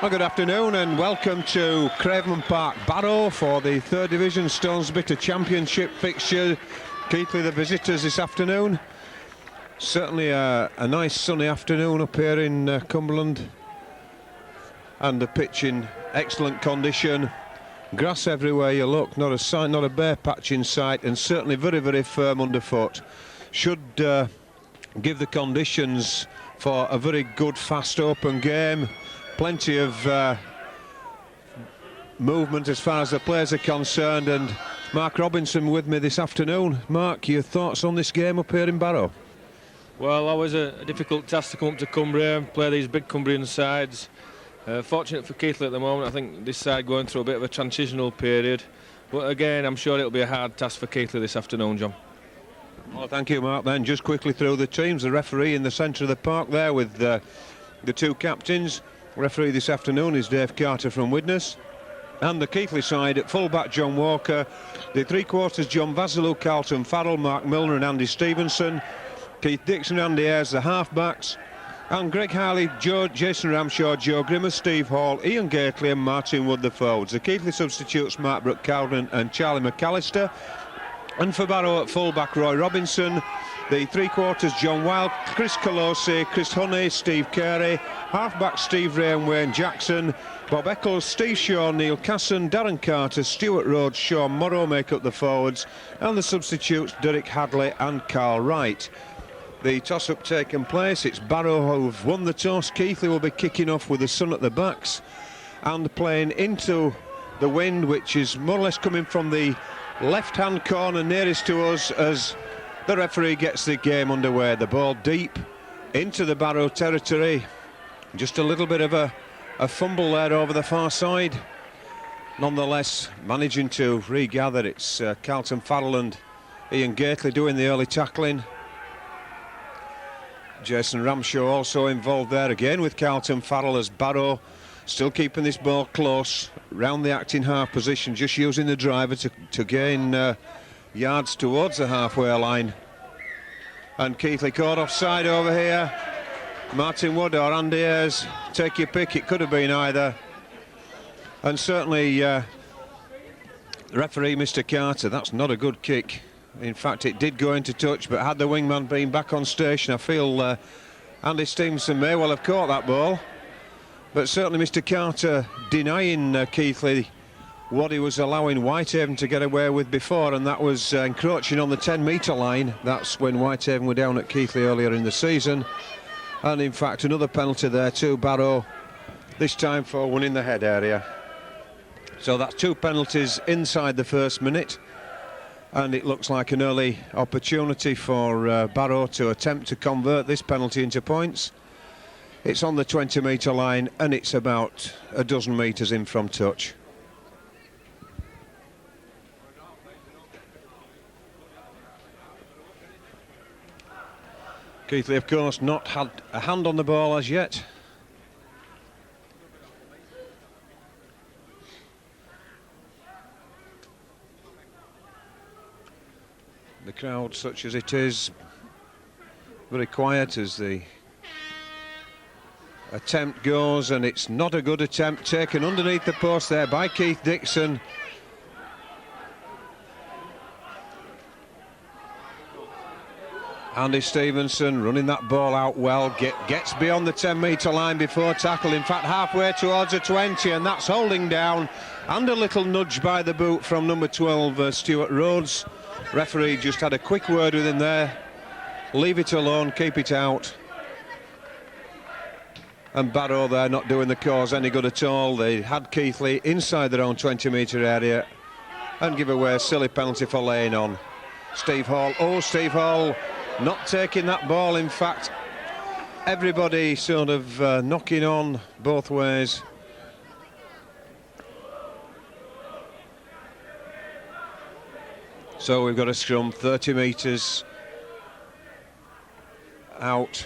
Well, good afternoon and welcome to Craven Park, Barrow for the 3rd Division Stones Bitter Championship fixture. Keighley the visitors this afternoon. Certainly a nice sunny afternoon up here in Cumberland, and the pitch in excellent condition. Grass everywhere you look, not a bare patch in sight, and certainly very, very firm underfoot. Should give the conditions for a very good, fast, open game. Plenty of movement as far as the players are concerned, and Mark Robinson with me this afternoon. Mark, your thoughts on this game up here in Barrow? Well, always a difficult task to come up to Cumbria and play these big Cumbrian sides. Fortunate for Keighley at the moment, I think this side going through a bit of a transitional period. But again, I'm sure it'll be a hard task for Keighley this afternoon, John. Well, thank you, Mark. Then just quickly through the teams. The referee in the centre of the park there with the two captains. Referee this afternoon is Dave Carter from Widnes. And the Keighley side at full-back John Walker. The three-quarters John Vasilou, Carlton Farrell, Mark Milner and Andy Stevenson. Keith Dixon, Andy Ayres, the half-backs. And Greg Harley, Jason Ramshaw, Joe Grimmer, Steve Hall, Ian Gately and Martin Wood, the forwards. The Keighley substitutes Mark Brooke-Cowden and Charlie McAllister. And for Barrow at full-back Roy Robinson. The three-quarters John Wilde, Chris Colosi, Chris Honey, Steve Carey, half-back Steve Ray and Wayne Jackson, Bob Eccles, Steve Shaw, Neil Casson, Darren Carter, Stuart Rhodes, Sean Morrow make up the forwards, and the substitutes Derek Hadley and Carl Wright. The toss-up taking place. It's Barrow who've won the toss. Keighley will be kicking off with the sun at the backs and playing into the wind, which is more or less coming from the left-hand corner nearest to us as the referee gets the game underway. The ball deep into the Barrow territory. Just a little bit of a fumble there over the far side. Nonetheless, managing to regather. It's Carlton Farrell and Ian Gately doing the early tackling. Jason Ramshaw also involved there again with Carlton Farrell as Barrow still keeping this ball close round the acting half position, just using the driver to gain yards towards the halfway line. And Keighley caught offside over here. Martin Wood or Andy Ayres, take your pick, it could have been either. And certainly the referee, Mr. Carter, that's not a good kick. In fact, it did go into touch, but had the wingman been back on station, I feel Andy Stevenson may well have caught that ball. But certainly Mr. Carter denying Keighley what he was allowing Whitehaven to get away with before, and that was encroaching on the 10-metre line. That's when Whitehaven were down at Keighley earlier in the season. And in fact, another penalty there to Barrow, this time for one in the head area. So that's two penalties inside the first minute. And it looks like an early opportunity for Barrow to attempt to convert this penalty into points. It's on the 20-metre line and it's about a dozen metres in from touch. Keighley, of course, not had a hand on the ball as yet. The crowd, such as it is, very quiet as the attempt goes, and it's not a good attempt, taken underneath the post there by Keith Dixon. Andy Stevenson running that ball out well, gets beyond the 10-metre line before tackle, in fact halfway towards the 20, and that's holding down, and a little nudge by the boot from number 12, Stuart Rhodes. Referee just had a quick word with him there. Leave it alone, keep it out. And Barrow there not doing the cause any good at all. They had Keighley inside their own 20-metre area and give away a silly penalty for laying on. Steve Hall, Steve Hall not taking that ball. In fact, everybody sort of knocking on both ways. So we've got a scrum 30 metres out.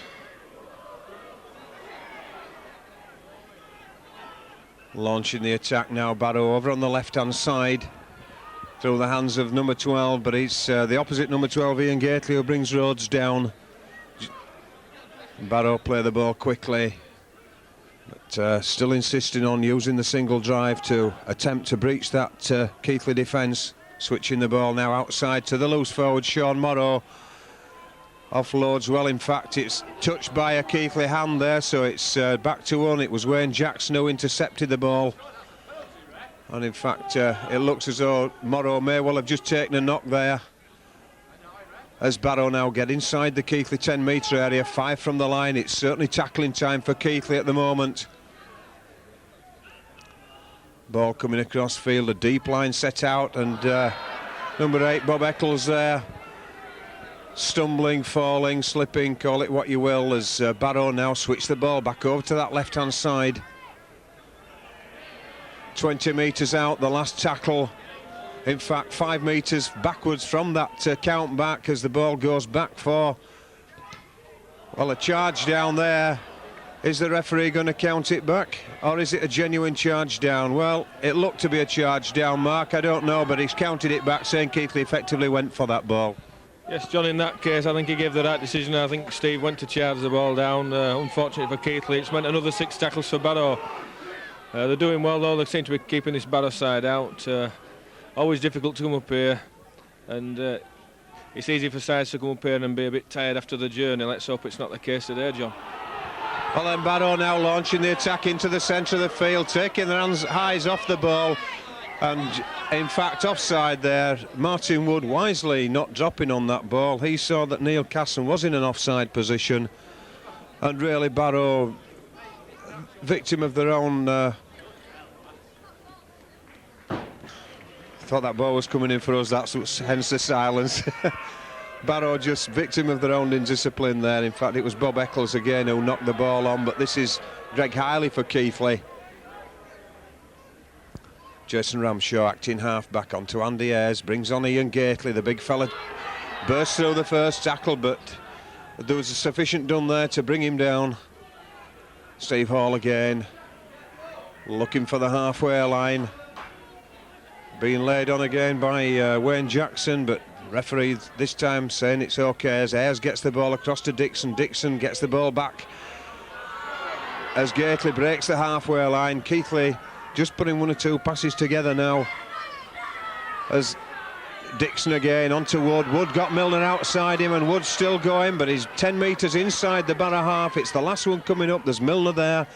Launching the attack now, Barrow over on the left-hand side through the hands of number 12, but it's the opposite number 12, Ian Gately, who brings Rhodes down. Barrow play the ball quickly, But still insisting on using the single drive to attempt to breach that Keighley defence. Switching the ball now outside to the loose forward, Sean Morrow. Offloads well, in fact it's touched by a Keighley hand there, so it's back to one. It was Wayne Jackson who intercepted the ball. And in fact it looks as though Morrow may well have just taken a knock there. As Barrow now get inside the Keighley 10-metre area, 5 from the line. It's certainly tackling time for Keighley at the moment. Ball coming across field, a deep line set out, and number 8 Bob Eccles there, stumbling, falling, slipping, call it what you will, as Barrow now switched the ball back over to that left-hand side. 20 metres out, the last tackle. In fact, 5 metres backwards from that count back as the ball goes back for, well, a charge down there. Is the referee going to count it back, or is it a genuine charge down? Well, it looked to be a charge down, Mark. I don't know, but he's counted it back, saying Keighley effectively went for that ball. Yes, John, in that case, I think he gave the right decision. I think Steve went to charge the ball down. Unfortunately for Keighley, it's meant another 6 tackles for Barrow. They're doing well, though. They seem to be keeping this Barrow side out. Always difficult to come up here, and it's easy for sides to come up here and be a bit tired after the journey. Let's hope it's not the case today, John. Well, then Barrow now launching the attack into the centre of the field, taking their eyes off the ball, and in fact offside there. Martin Wood wisely not dropping on that ball. He saw that Neil Casson was in an offside position, and really Barrow, victim of their own. Thought that ball was coming in for us, that's hence the silence. Barrow just victim of their own indiscipline there. In fact, it was Bob Eccles again who knocked the ball on, but this is Greg Keighley for Keighley. Jason Ramshaw acting half-back onto Andy Ayres, brings on Ian Gately, the big fella burst through the first tackle, but there was sufficient done there to bring him down. Steve Hall again, looking for the halfway line. Being laid on again by Wayne Jackson, but referee this time saying it's okay as Ayres gets the ball across to Dixon. Dixon gets the ball back as Gately breaks the halfway line. Keighley just putting 1 or 2 passes together now as Dixon again onto Wood. Wood got Milner outside him, and Wood's still going, but he's 10 metres inside the Barrow half. It's the last one coming up. There's Milner there.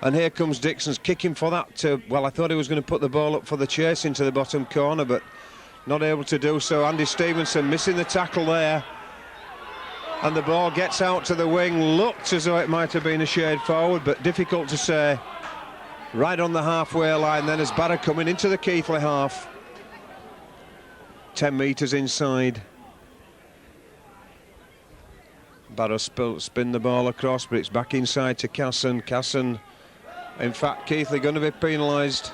And here comes Dixon's kicking for that. Well, I thought he was going to put the ball up for the chase into the bottom corner, but not able to do so. Andy Stevenson missing the tackle there. And the ball gets out to the wing. Looked as though it might have been a shade forward, but difficult to say. Right on the halfway line then as Barrow coming into the Keighley half. 10 metres inside. Barrow spin the ball across, but it's back inside to Casson. Casson, in fact, Keighley going to be penalised,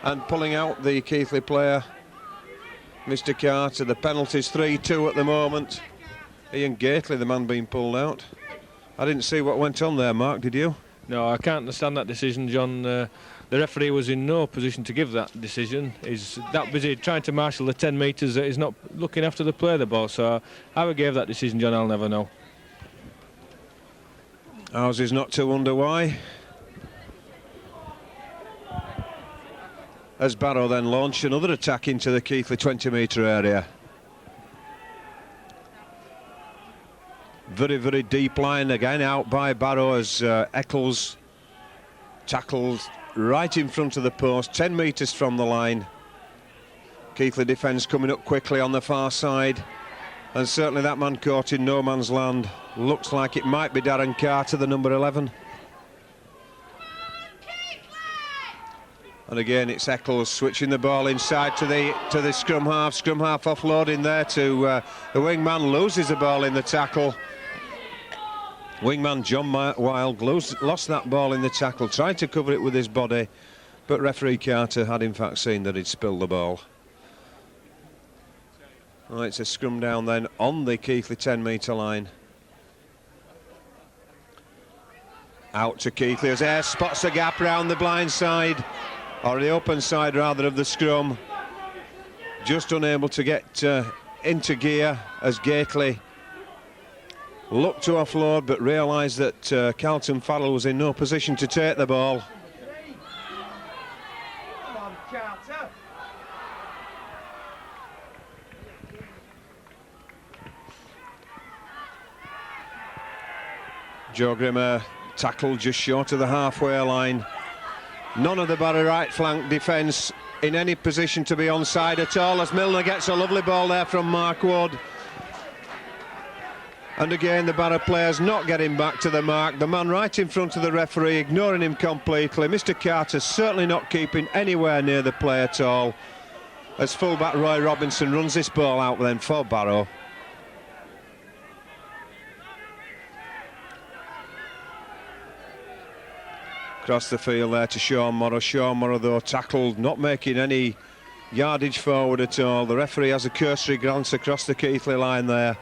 and pulling out the Keighley player, Mr. Carter. The penalty's 3-2 at the moment. Ian Gately, the man being pulled out. I didn't see what went on there, Mark, did you? No, I can't understand that decision, John. The referee was in no position to give that decision. He's that busy trying to marshal the 10 metres that he's not looking after the play of the ball. So how he gave that decision, John, I'll never know. Ours is not to wonder why. As Barrow then launched another attack into the Keighley 20-metre area. Very, very deep line again out by Barrow as Eccles tackled right in front of the post, 10 metres from the line. Keighley defence coming up quickly on the far side, and certainly that man caught in no man's land. Looks like it might be Darren Carter, the number 11. And again it's Eccles switching the ball inside to the scrum half offloading there to the wingman, loses the ball in the tackle. Wingman John Wild lost that ball in the tackle, tried to cover it with his body, but referee Carter had in fact seen that he'd spilled the ball. Oh, it's a scrum down then on the Keighley 10-metre line. Out to Keighley as Ayres spots a gap round the blind side, or the open side rather, of the scrum. Just unable to get into gear as Gately looked to offload but realised that Carlton Farrell was in no position to take the ball. Joe Grimmer tackled just short of the halfway line. None of the Barrow right flank defence in any position to be onside at all, as Milner gets a lovely ball there from Mark Wood. And again, the Barrow players not getting back to the mark. The man right in front of the referee, ignoring him completely. Mr. Carter certainly not keeping anywhere near the play at all, as fullback Roy Robinson runs this ball out then for Barrow. Across the field there to Sean Morrow. Sean Morrow, though, tackled, not making any yardage forward at all. The referee has a cursory glance across the Keighley line there.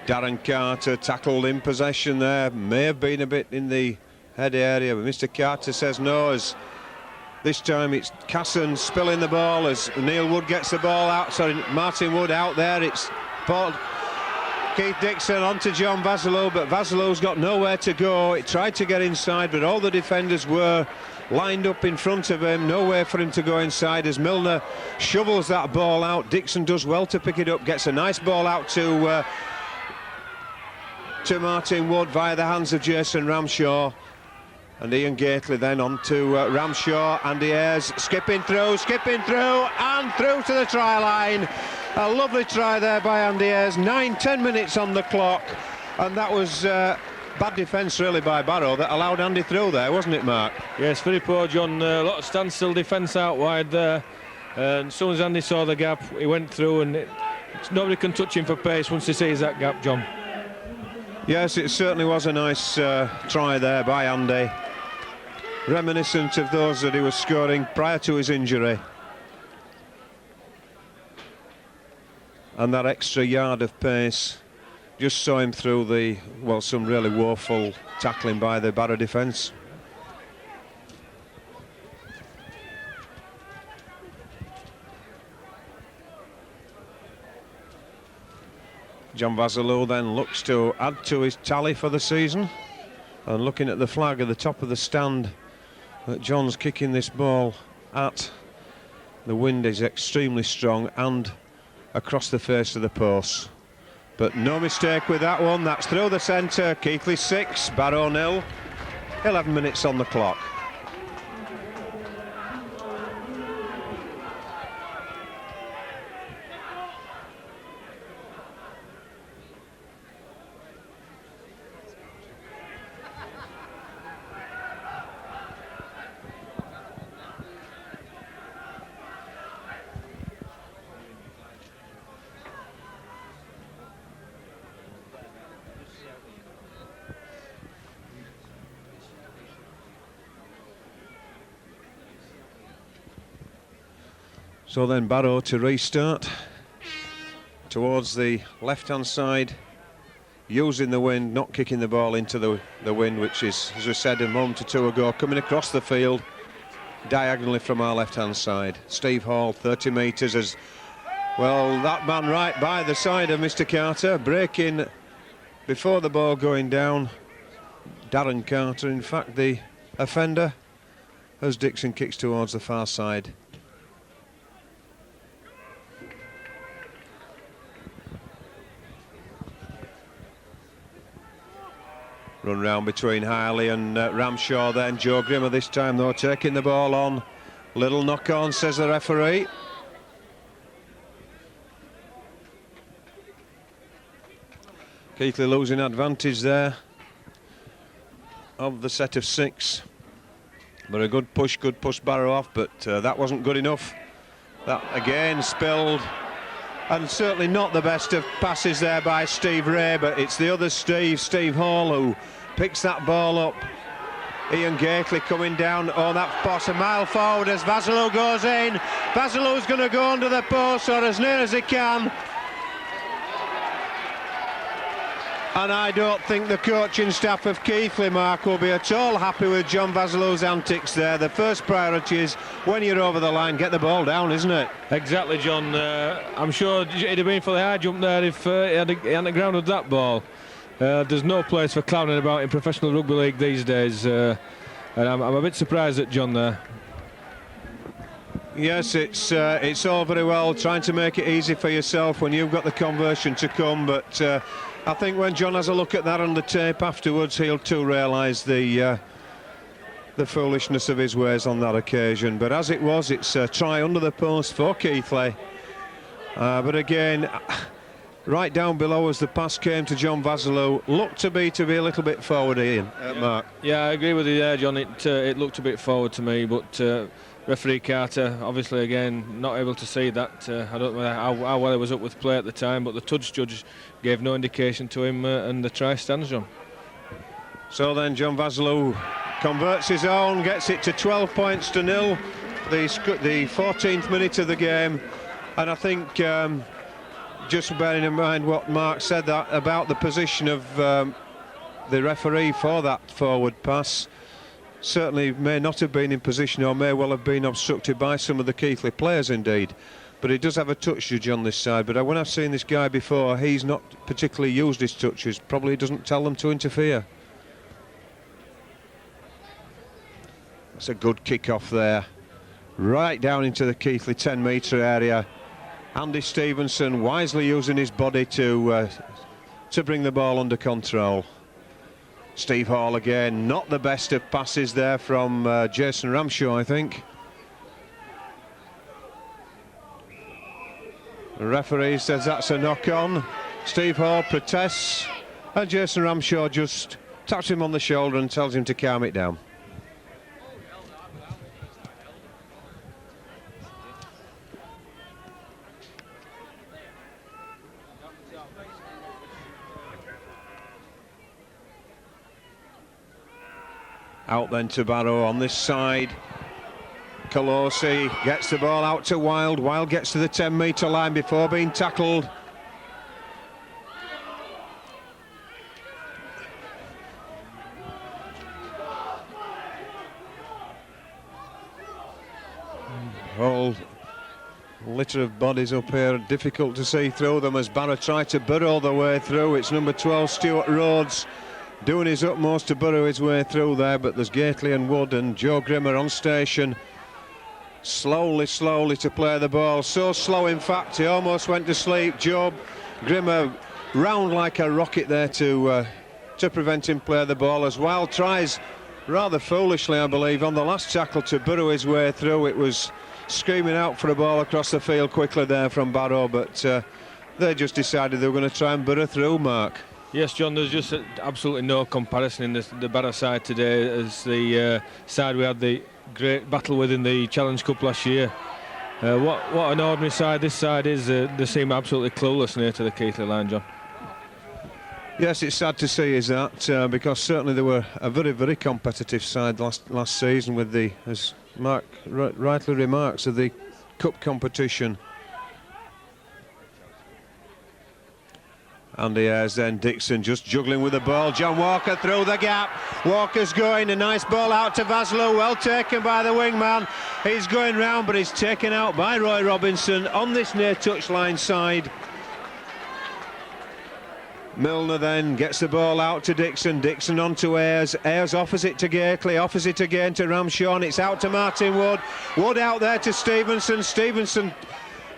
Darren Carter tackled in possession there. May have been a bit in the head area, but Mr. Carter says no, as this time it's Casson spilling the ball as Neil Wood gets the ball out. Sorry, Martin Wood out there. It's Paul Keith Dixon onto John Vasileau, but Vasileau's got nowhere to go. He tried to get inside, but all the defenders were lined up in front of him. Nowhere for him to go inside as Milner shovels that ball out. Dixon does well to pick it up, gets a nice ball out to Martin Wood via the hands of Jason Ramshaw. And Ian Gately then on to Ramshaw. Andy Ayres skipping through, and through to the try line. A lovely try there by Andy Ayres. 9-10 minutes on the clock. And that was bad defence really by Barrow that allowed Andy through there, wasn't it, Mark? Yes, very poor, John. A lot of standstill defence out wide there. And as soon as Andy saw the gap, he went through, and nobody can touch him for pace once he sees that gap, John. Yes, it certainly was a nice try there by Andy. Reminiscent of those that he was scoring prior to his injury. And that extra yard of pace just saw him through the, well, some really woeful tackling by the Barrow defence. John Vasileau then looks to add to his tally for the season. And looking at the flag at the top of the stand that John's kicking this ball at, the wind is extremely strong and across the face of the post. But no mistake with that one. That's through the centre. Keighley 6, Barrow 0. 11 minutes on the clock. So then Barrow to restart towards the left-hand side, using the wind, not kicking the ball into the wind, which is, as we said a moment or two ago, coming across the field diagonally from our left-hand side. Steve Hall, 30 metres, as well, that man right by the side of Mr. Carter, breaking before the ball going down. Darren Carter, in fact, the offender, as Dixon kicks towards the far side. Run round between Keighley and Ramshaw then. Joe Grimmer this time though taking the ball on. Little knock on, says the referee. Keighley losing advantage there of the set of 6. But a good push Barrow off, but that wasn't good enough. That again spilled. And certainly not the best of passes there by Steve Ray, but it's the other Steve Hall, who picks that ball up. Ian Gately coming down on that pass a mile forward as Vasileau goes in. Vasileau's going to go under the post or as near as he can. And I don't think the coaching staff of Keighley, Mark, will be at all happy with John Vasilow's antics there. The first priority is, when you're over the line, get the ball down, isn't it? Exactly, John. I'm sure it'd have been for the high jump there if he hadn't grounded that ball. There's no place for clowning about in professional rugby league these days. And I'm a bit surprised at John there. Yes, it's all very well trying to make it easy for yourself when you've got the conversion to come, but I think when John has a look at that on the tape afterwards, he'll too realise the foolishness of his ways on that occasion. But as it was, it's a try under the post for Keighley. But again, right down below as the pass came to John Vasilow, looked to be a little bit forward, Ian, Mark. Yeah, I agree with you there, John. It looked a bit forward to me, but referee Carter, obviously, again, not able to see that. I don't know how well he was up with play at the time, but the touch judge gave no indication to him, and the try stands, John. So then John Vasilow converts his own, gets it to 12 points to 0, the 14th minute of the game. And I think, just bearing in mind what Mark said about the position of the referee for that forward pass, certainly may not have been in position, or may well have been obstructed by some of the Keighley players indeed. But he does have a touch judge on this side, but when I've seen this guy before, he's not particularly used his touches. Probably doesn't tell them to interfere. That's a good kick-off there, right down into the Keighley 10-metre area. Andy Stevenson wisely using his body to bring the ball under control. Steve Hall again, not the best of passes there from Jason Ramshaw, I think. The referee says that's a knock-on. Steve Hall protests, and Jason Ramshaw just taps him on the shoulder and tells him to calm it down. Out then to Barrow on this side. Colosi gets the ball out to Wild. Wild gets to the 10-metre line before being tackled. Whole litter of bodies up here, difficult to see through them as Barrow tried to burrow the way through. It's number 12, Stuart Rhodes, doing his utmost to burrow his way through there, but there's Keighley and Wood and Joe Grimmer on station. Slowly to play the ball. So slow, in fact, he almost went to sleep. Joe Grimmer round like a rocket there to prevent him play the ball, as Wild tries, rather foolishly, I believe, on the last tackle to burrow his way through. It was screaming out for a ball across the field quickly there from Barrow, but they just decided they were going to try and burrow through, Mark. Yes, John, there's just absolutely no comparison in the Barrow side today as the side we had the great battle with in the Challenge Cup last year. What an ordinary side this side is. They seem absolutely clueless near to the Keighley line, John. Yes, it's sad to see is that, because certainly they were a very competitive side last season with the, as Mark rightly remarks, of the cup competition. Andy Ayres then, Dixon just juggling with the ball. John Walker through the gap. Walker's going, a nice ball out to Vasilow, well taken by the wingman. He's going round, but he's taken out by Roy Robinson on this near touchline side. Milner then gets the ball out to Dixon. Dixon on to Ayres. Ayres offers it to Keighley, offers it again to Ramshaw. It's out to Martin Wood. Wood out there to Stevenson. Stevenson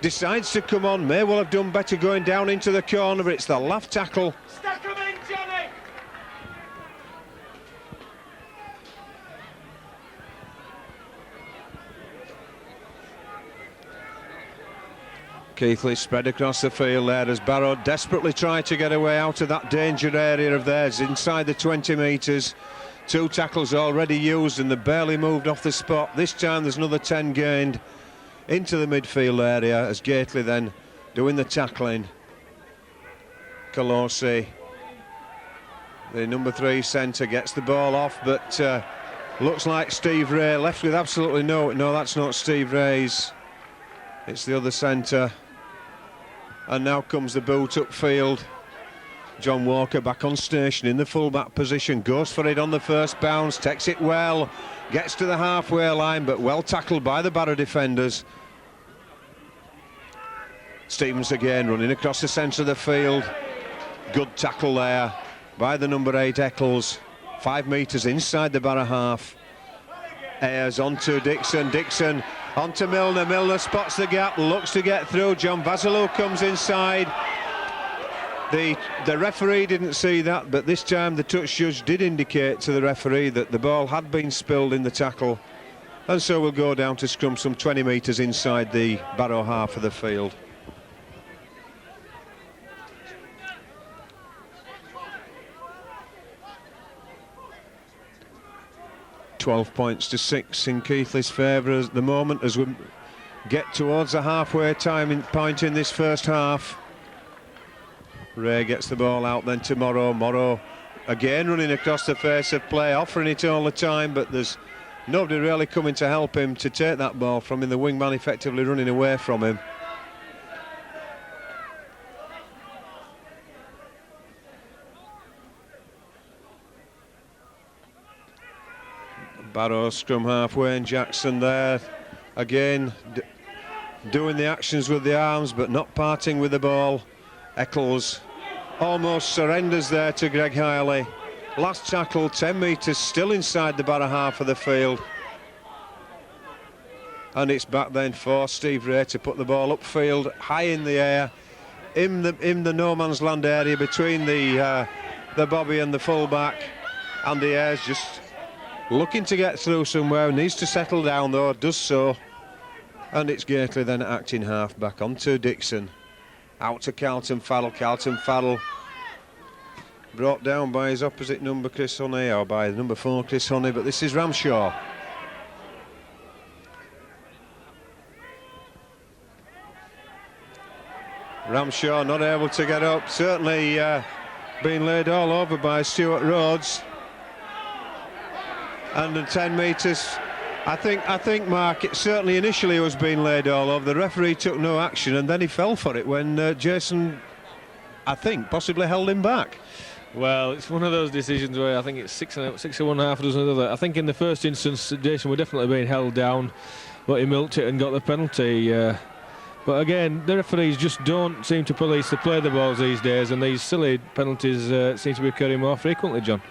decides to come on, may well have done better going down into the corner, but it's the laugh tackle. Stack 'em in, Johnny! Keighley spread across the field there as Barrow desperately tried to get away out of that danger area of theirs inside the 20 metres. 2 tackles already used and they barely moved off the spot. This time there's another 10 gained into the midfield area as Keighley then doing the tackling. Colosi, the number 3 centre, gets the ball off, but looks like Steve Ray left with absolutely no, that's not Steve Ray's, it's the other centre. And now comes the boot upfield. John Walker back on station in the full-back position, goes for it on the first bounce, takes it well, gets to the halfway line, but well tackled by the Barrow defenders. Stevens again running across the centre of the field. Good tackle there by the number 8 Eccles. 5 metres inside the Barrow half. Ayres onto Dixon, Dixon onto Milner, Milner spots the gap, looks to get through, John Vasilou comes inside. The referee didn't see that, but this time the touch judge did indicate to the referee that the ball had been spilled in the tackle, and so we'll go down to scrum some 20 metres inside the Barrow half of the field. £12 points to 6 in Keighley's favour at the moment as we get towards the halfway point in this first half. Ray gets the ball out then to Morrow. Morrow again running across the face of play, offering it all the time, but there's nobody really coming to help him to take that ball from him. The wingman effectively running away from him. Barrow scrum half, Wayne Jackson there again doing the actions with the arms but not parting with the ball. Eccles almost surrenders there to Greg Keighley. Last tackle, 10 metres still inside the Barrow half of the field, and it's back then for Steve Ray to put the ball upfield high in the air in the no man's land area between the bobby and the fullback. Andy Ayres just looking to get through somewhere, needs to settle down though, does so, and it's Keighley then acting half back onto Dixon. Out to Carlton Farrell. Carlton Farrell brought down by his opposite number Chris Honey, or by number 4 Chris Honey, but this is Ramshaw. Ramshaw not able to get up, certainly being laid all over by Stuart Rhodes. And the 10 metres, I think Mark, it certainly initially was being laid all over. The referee took no action and then he fell for it when Jason, I think, possibly held him back. Well, it's one of those decisions where I think it's 6 or 1 half dozen other. I think in the first instance Jason was definitely being held down, but he milked it and got the penalty. But again, the referees just don't seem to police the play the balls these days, and these silly penalties seem to be occurring more frequently, John.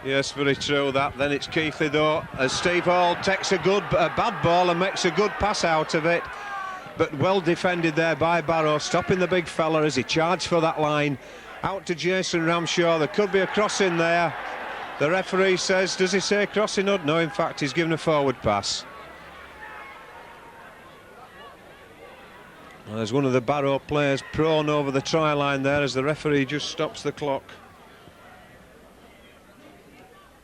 Yes, very true that. Then it's Keighley though, as Steve Hall takes a bad ball and makes a good pass out of it, but well defended there by Barrow, stopping the big fella as he charged for that line. Out to Jason Ramshaw, there could be a crossing there. The referee says, does he say crossing? No, in fact he's given a forward pass. Well, there's one of the Barrow players prone over the try line there as the referee just stops the clock.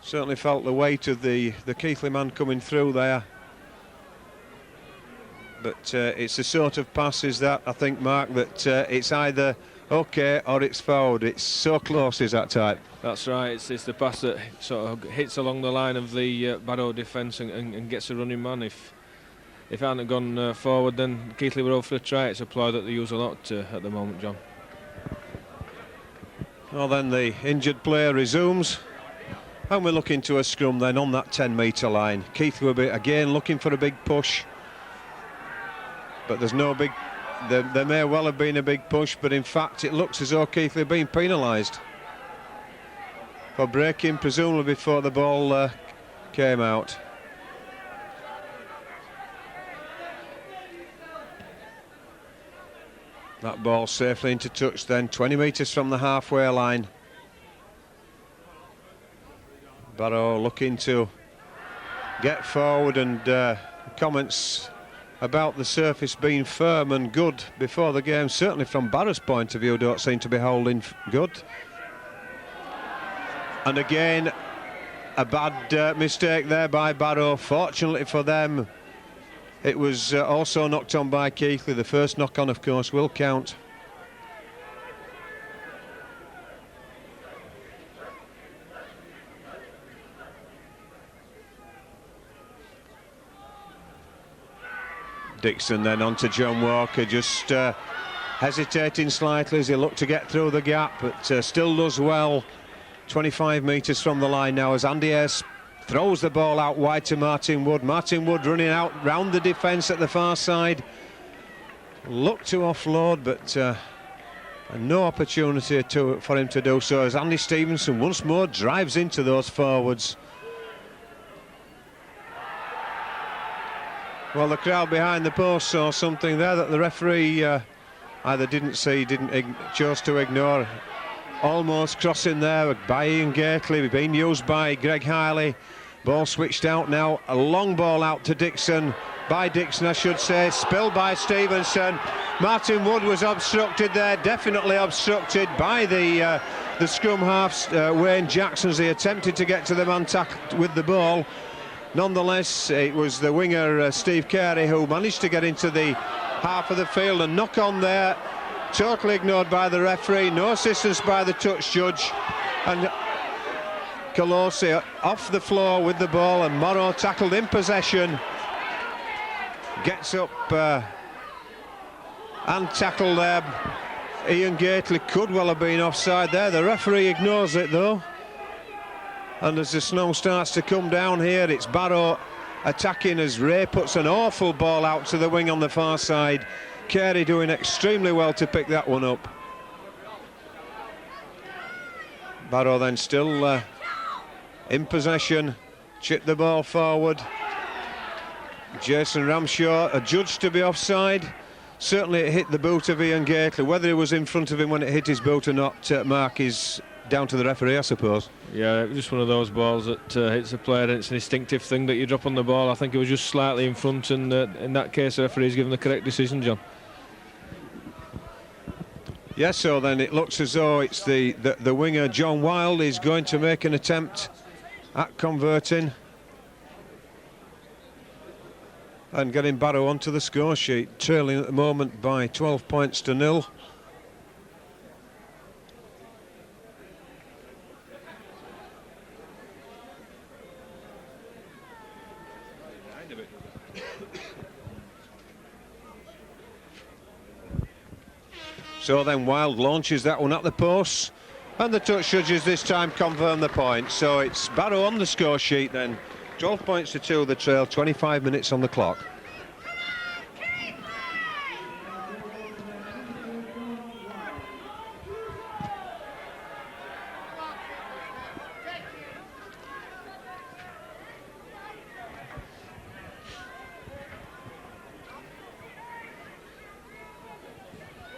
Certainly felt the weight of the Keighley man coming through there. But it's the sort of passes that I think, Mark, that it's either OK or it's fouled. It's so close, is that type? That's right, it's the pass that sort of hits along the line of the Barrow defence and gets a running man. If it hadn't gone forward, then Keighley were over for a try. It's a ploy that they use a lot at the moment, John. Well, then the injured player resumes. And we're looking to a scrum then on that 10-metre line. Keighley will be again looking for a big push. But there's no big... There may well have been a big push, but in fact it looks as though Keighley are being penalised for breaking, presumably before the ball came out. That ball safely into touch then, 20 metres from the halfway line. Barrow looking to get forward, and comments about the surface being firm and good before the game, certainly from Barrow's point of view, don't seem to be holding good. And again, a bad mistake there by Barrow. Fortunately for them, it was also knocked on by Keighley. The first knock on, of course, will count. Dixon then on to John Walker, just hesitating slightly as he looked to get through the gap, but still does well. 25 metres from the line now as Andy Ayres throws the ball out wide to Martin Wood. Martin Wood running out round the defence at the far side. Looked to offload, but no opportunity for him to do so as Andy Stevenson once more drives into those forwards. Well, the crowd behind the post saw something there that the referee either didn't see, chose to ignore. Almost crossing there by Ian Keighley, being used by Greg Keighley. Ball switched out now, a long ball out to Dixon, by Dixon I should say, spilled by Stevenson. Martin Wood was obstructed there, definitely obstructed by the scrum half, Wayne Jackson, as he attempted to get to the man with the ball. Nonetheless, it was the winger Steve Carey who managed to get into the half of the field, and knock on there, totally ignored by the referee, no assistance by the touch judge, and Colosi off the floor with the ball, and Morrow tackled in possession, gets up and tackled there. Ian Keighley could well have been offside there, the referee ignores it though. And as the snow starts to come down here, it's Barrow attacking as Ray puts an awful ball out to the wing on the far side. Carey doing extremely well to pick that one up. Barrow then still in possession, chip the ball forward. Jason Ramshaw adjudged to be offside. Certainly it hit the boot of Ian Keighley. Whether he was in front of him when it hit his boot or not, Mark, is down to the referee, I suppose. Yeah, it was just one of those balls that hits the player, and it's an instinctive thing that you drop on the ball. I think it was just slightly in front, and in that case the referee's given the correct decision, John. Yes, so then it looks as though it's the winger John Wilde is going to make an attempt at converting and getting Barrow onto the score sheet, trailing at the moment by 12 points to 0. So then Wilde launches that one at the post, and the touch judges this time confirm the point. So it's Barrow on the score sheet then. 12 points to 2 the trail, 25 minutes on the clock.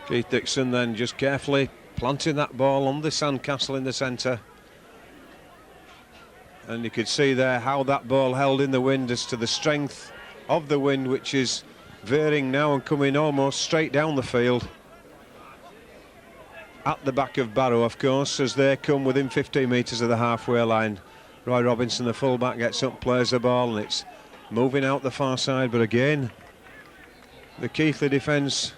Keith Dixon then just carefully planting that ball on the sandcastle in the centre. And you could see there how that ball held in the wind as to the strength of the wind, which is veering now and coming almost straight down the field. At the back of Barrow, of course, as they come within 15 metres of the halfway line. Roy Robinson, the fullback, gets up, plays the ball, and it's moving out the far side. But again, the Keighley defence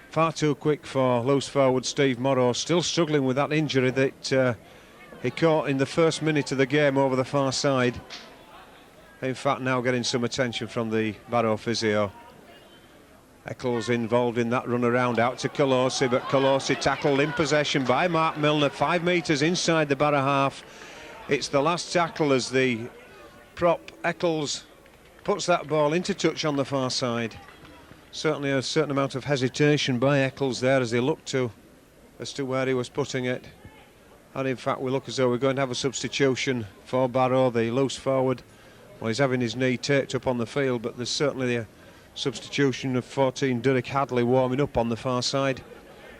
far too quick for loose forward Steve Morrow, still struggling with that injury that he caught in the first minute of the game over the far side. In fact, now getting some attention from the Barrow physio. Eccles involved in that run around out to Colosi, but Colosi tackled in possession by Mark Milner, 5 metres inside the Barrow half. It's the last tackle as the prop Eccles puts that ball into touch on the far side. Certainly a certain amount of hesitation by Eccles there as he looked as to where he was putting it. And in fact we look as though we're going to have a substitution for Barrow, the loose forward. Well, he's having his knee taped up on the field, but there's certainly a substitution of 14 Derek Hadley warming up on the far side,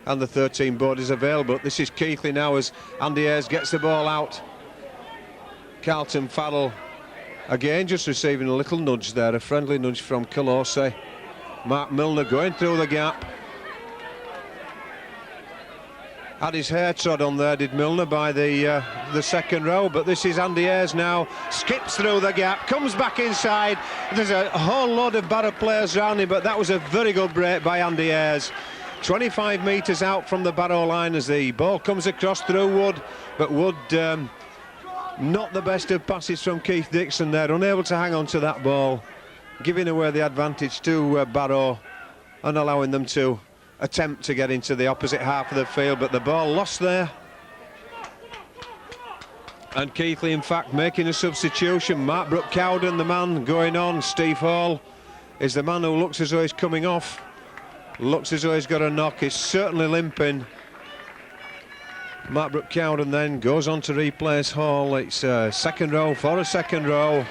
and the 13 board is available. This is Keighley now as Andy Ayres gets the ball out. Carlton Farrell again just receiving a little nudge there, a friendly nudge from Colosi. Mark Milner going through the gap. Had his hair trod on there, did Milner, by the second row, but this is Andy Ayres now, skips through the gap, comes back inside. There's a whole load of Barrow players around him, but that was a very good break by Andy Ayres. 25 metres out from the Barrow line as the ball comes across through Wood, but Wood not the best of passes from Keith Dixon there, unable to hang on to that ball, giving away the advantage to Barrow and allowing them to attempt to get into the opposite half of the field, but the ball lost there. And Keighley, in fact, making a substitution. Mark Brooke-Cowden, the man going on. Steve Hall is the man who looks as though he's coming off. Looks as though he's got a knock. He's certainly limping. Mark Brooke-Cowden then goes on to replace Hall. It's a second row for a second row.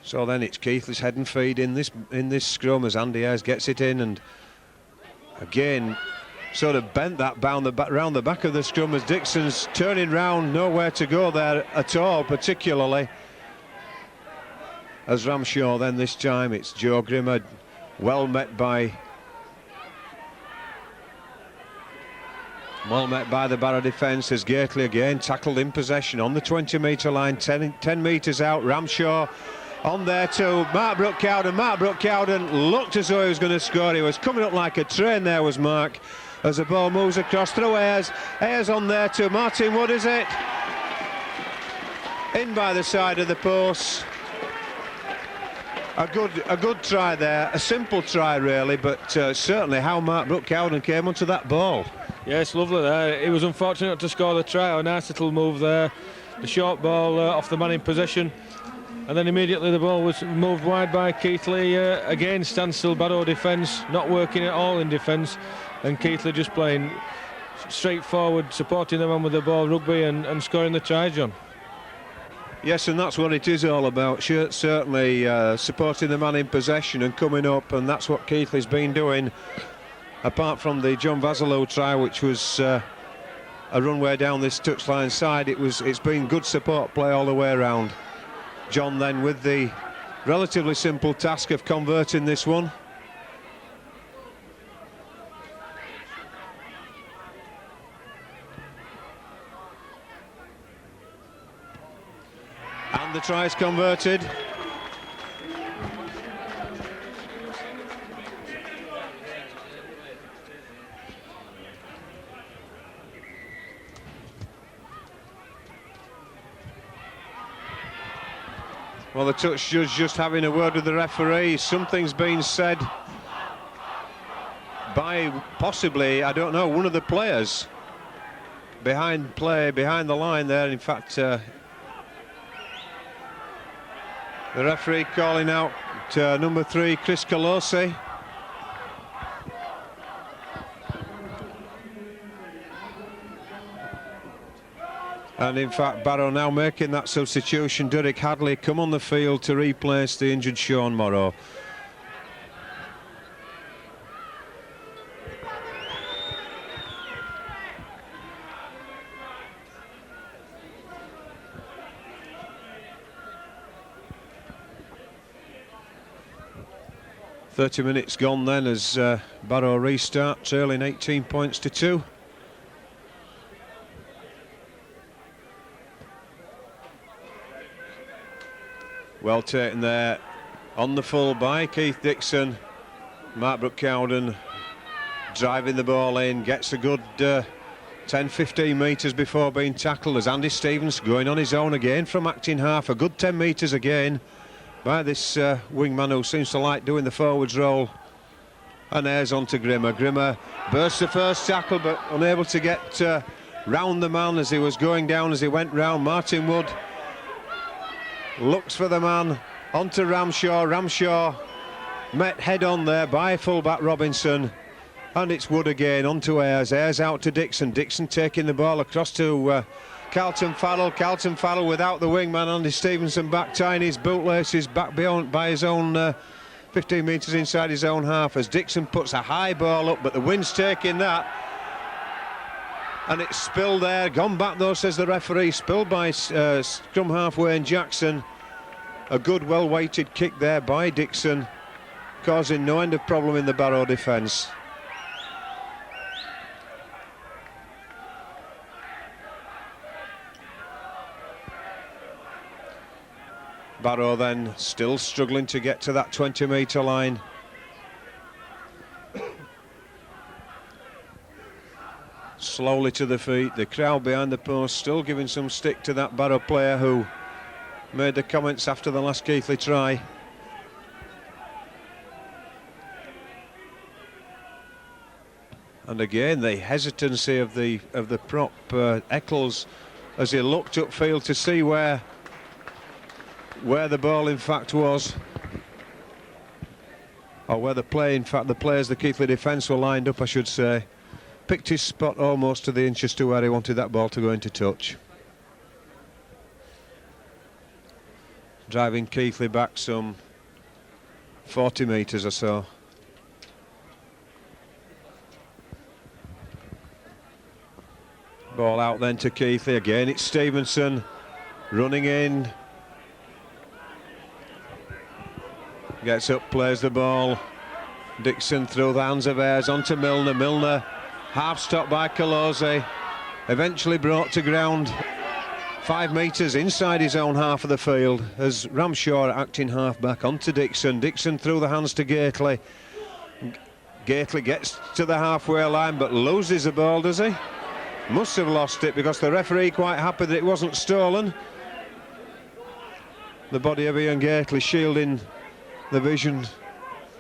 So then it's Keighley's head and feet in this scrum as Andy Ayres gets it in, and again sort of bent that round the back of the scrum as Dixon's turning round, nowhere to go there at all, particularly as Ramshaw then this time. It's Joe Grimmer, well met by the Barrow defence as Keighley again tackled in possession on the 20-metre line, 10 metres out. Ramshaw on there to Mark Brooke-Cowden. Mark Brooke-Cowden looked as though he was going to score. He was coming up like a train there, was Mark, as the ball moves across through Ayres. Ayres on there to Martin Wood, is it? In by the side of the post. A good try there, a simple try really, but certainly how Mark Brooke-Cowden came onto that ball. Yes, lovely there. He was unfortunate to score the try. A nice little move there. The short ball off the man in possession. And then immediately the ball was moved wide by Keighley. Again, standstill Barrow defence, not working at all in defence. And Keighley just playing straightforward, supporting the man with the ball rugby and scoring the try, John. Yes, and that's what it is all about. Certainly supporting the man in possession and coming up, and that's what Keighley's been doing. Apart from the John Vasilou try, which was a runway down this touchline side, it's been good support play all the way around. John then with the relatively simple task of converting this one. And the try is converted. Well, the touch judge just having a word with the referee. Something's been said by possibly, I don't know, one of the players behind the line there. In fact, the referee calling out number 3, Chris Colosi. And in fact, Barrow now making that substitution. Derek Hadley come on the field to replace the injured Sean Morrow. "30 minutes gone then as Barrow restart, trailing 18 points to 2. Well taken there on the full by Keith Dixon. Mark Brooke-Cowden driving the ball in, gets a good 10-15 metres before being tackled as Andy Stevens going on his own again from acting half. A good 10 metres again by this wingman who seems to like doing the forwards roll. And Ayres on to Grimmer. Grimmer bursts the first tackle but unable to get round the man as he was going down, as he went round. Martin Wood looks for the man, onto Ramshaw. Ramshaw met head on there by fullback Robinson, and it's Wood again onto Ayres. Ayres out to Dixon. Dixon taking the ball across to Carlton Farrell. Carlton Farrell without the wingman. Andy Stevenson back tying his bootlaces back beyond by his own 15 metres inside his own half as Dixon puts a high ball up, but the wind's taking that. And it's spilled there, gone back though, says the referee, spilled by scrum half Wayne Jackson. A good, well-weighted kick there by Dixon, causing no end of problem in the Barrow defence. Barrow then still struggling to get to that 20-metre line. Slowly to the feet, the crowd behind the post still giving some stick to that Barrow player who made the comments after the last Keighley try. And again, the hesitancy of the prop Eccles as he looked upfield to see where the ball in fact was, or where the players, the Keighley defence were lined up, I should say. Picked his spot almost to the inch as to where he wanted that ball to go into touch. Driving Keighley back some 40 metres or so. Ball out then to Keighley. Again it's Stevenson running in. Gets up, plays the ball. Dixon through the hands of Ayres onto Milner. Milner half stopped by Colozzi. Eventually brought to ground 5 metres inside his own half of the field as Ramshaw acting half back onto Dixon. Dixon through the hands to Keighley. Keighley gets to the halfway line but loses the ball, does he? Must have lost it because the referee quite happy that it wasn't stolen. The body of Ian Keighley shielding the vision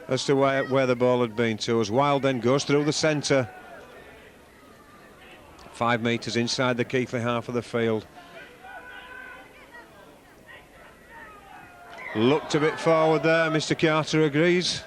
as to where the ball had been to, as Wild then goes through the centre. 5 metres inside the Keighley half of the field. Looked a bit forward there, Mr. Carter agrees.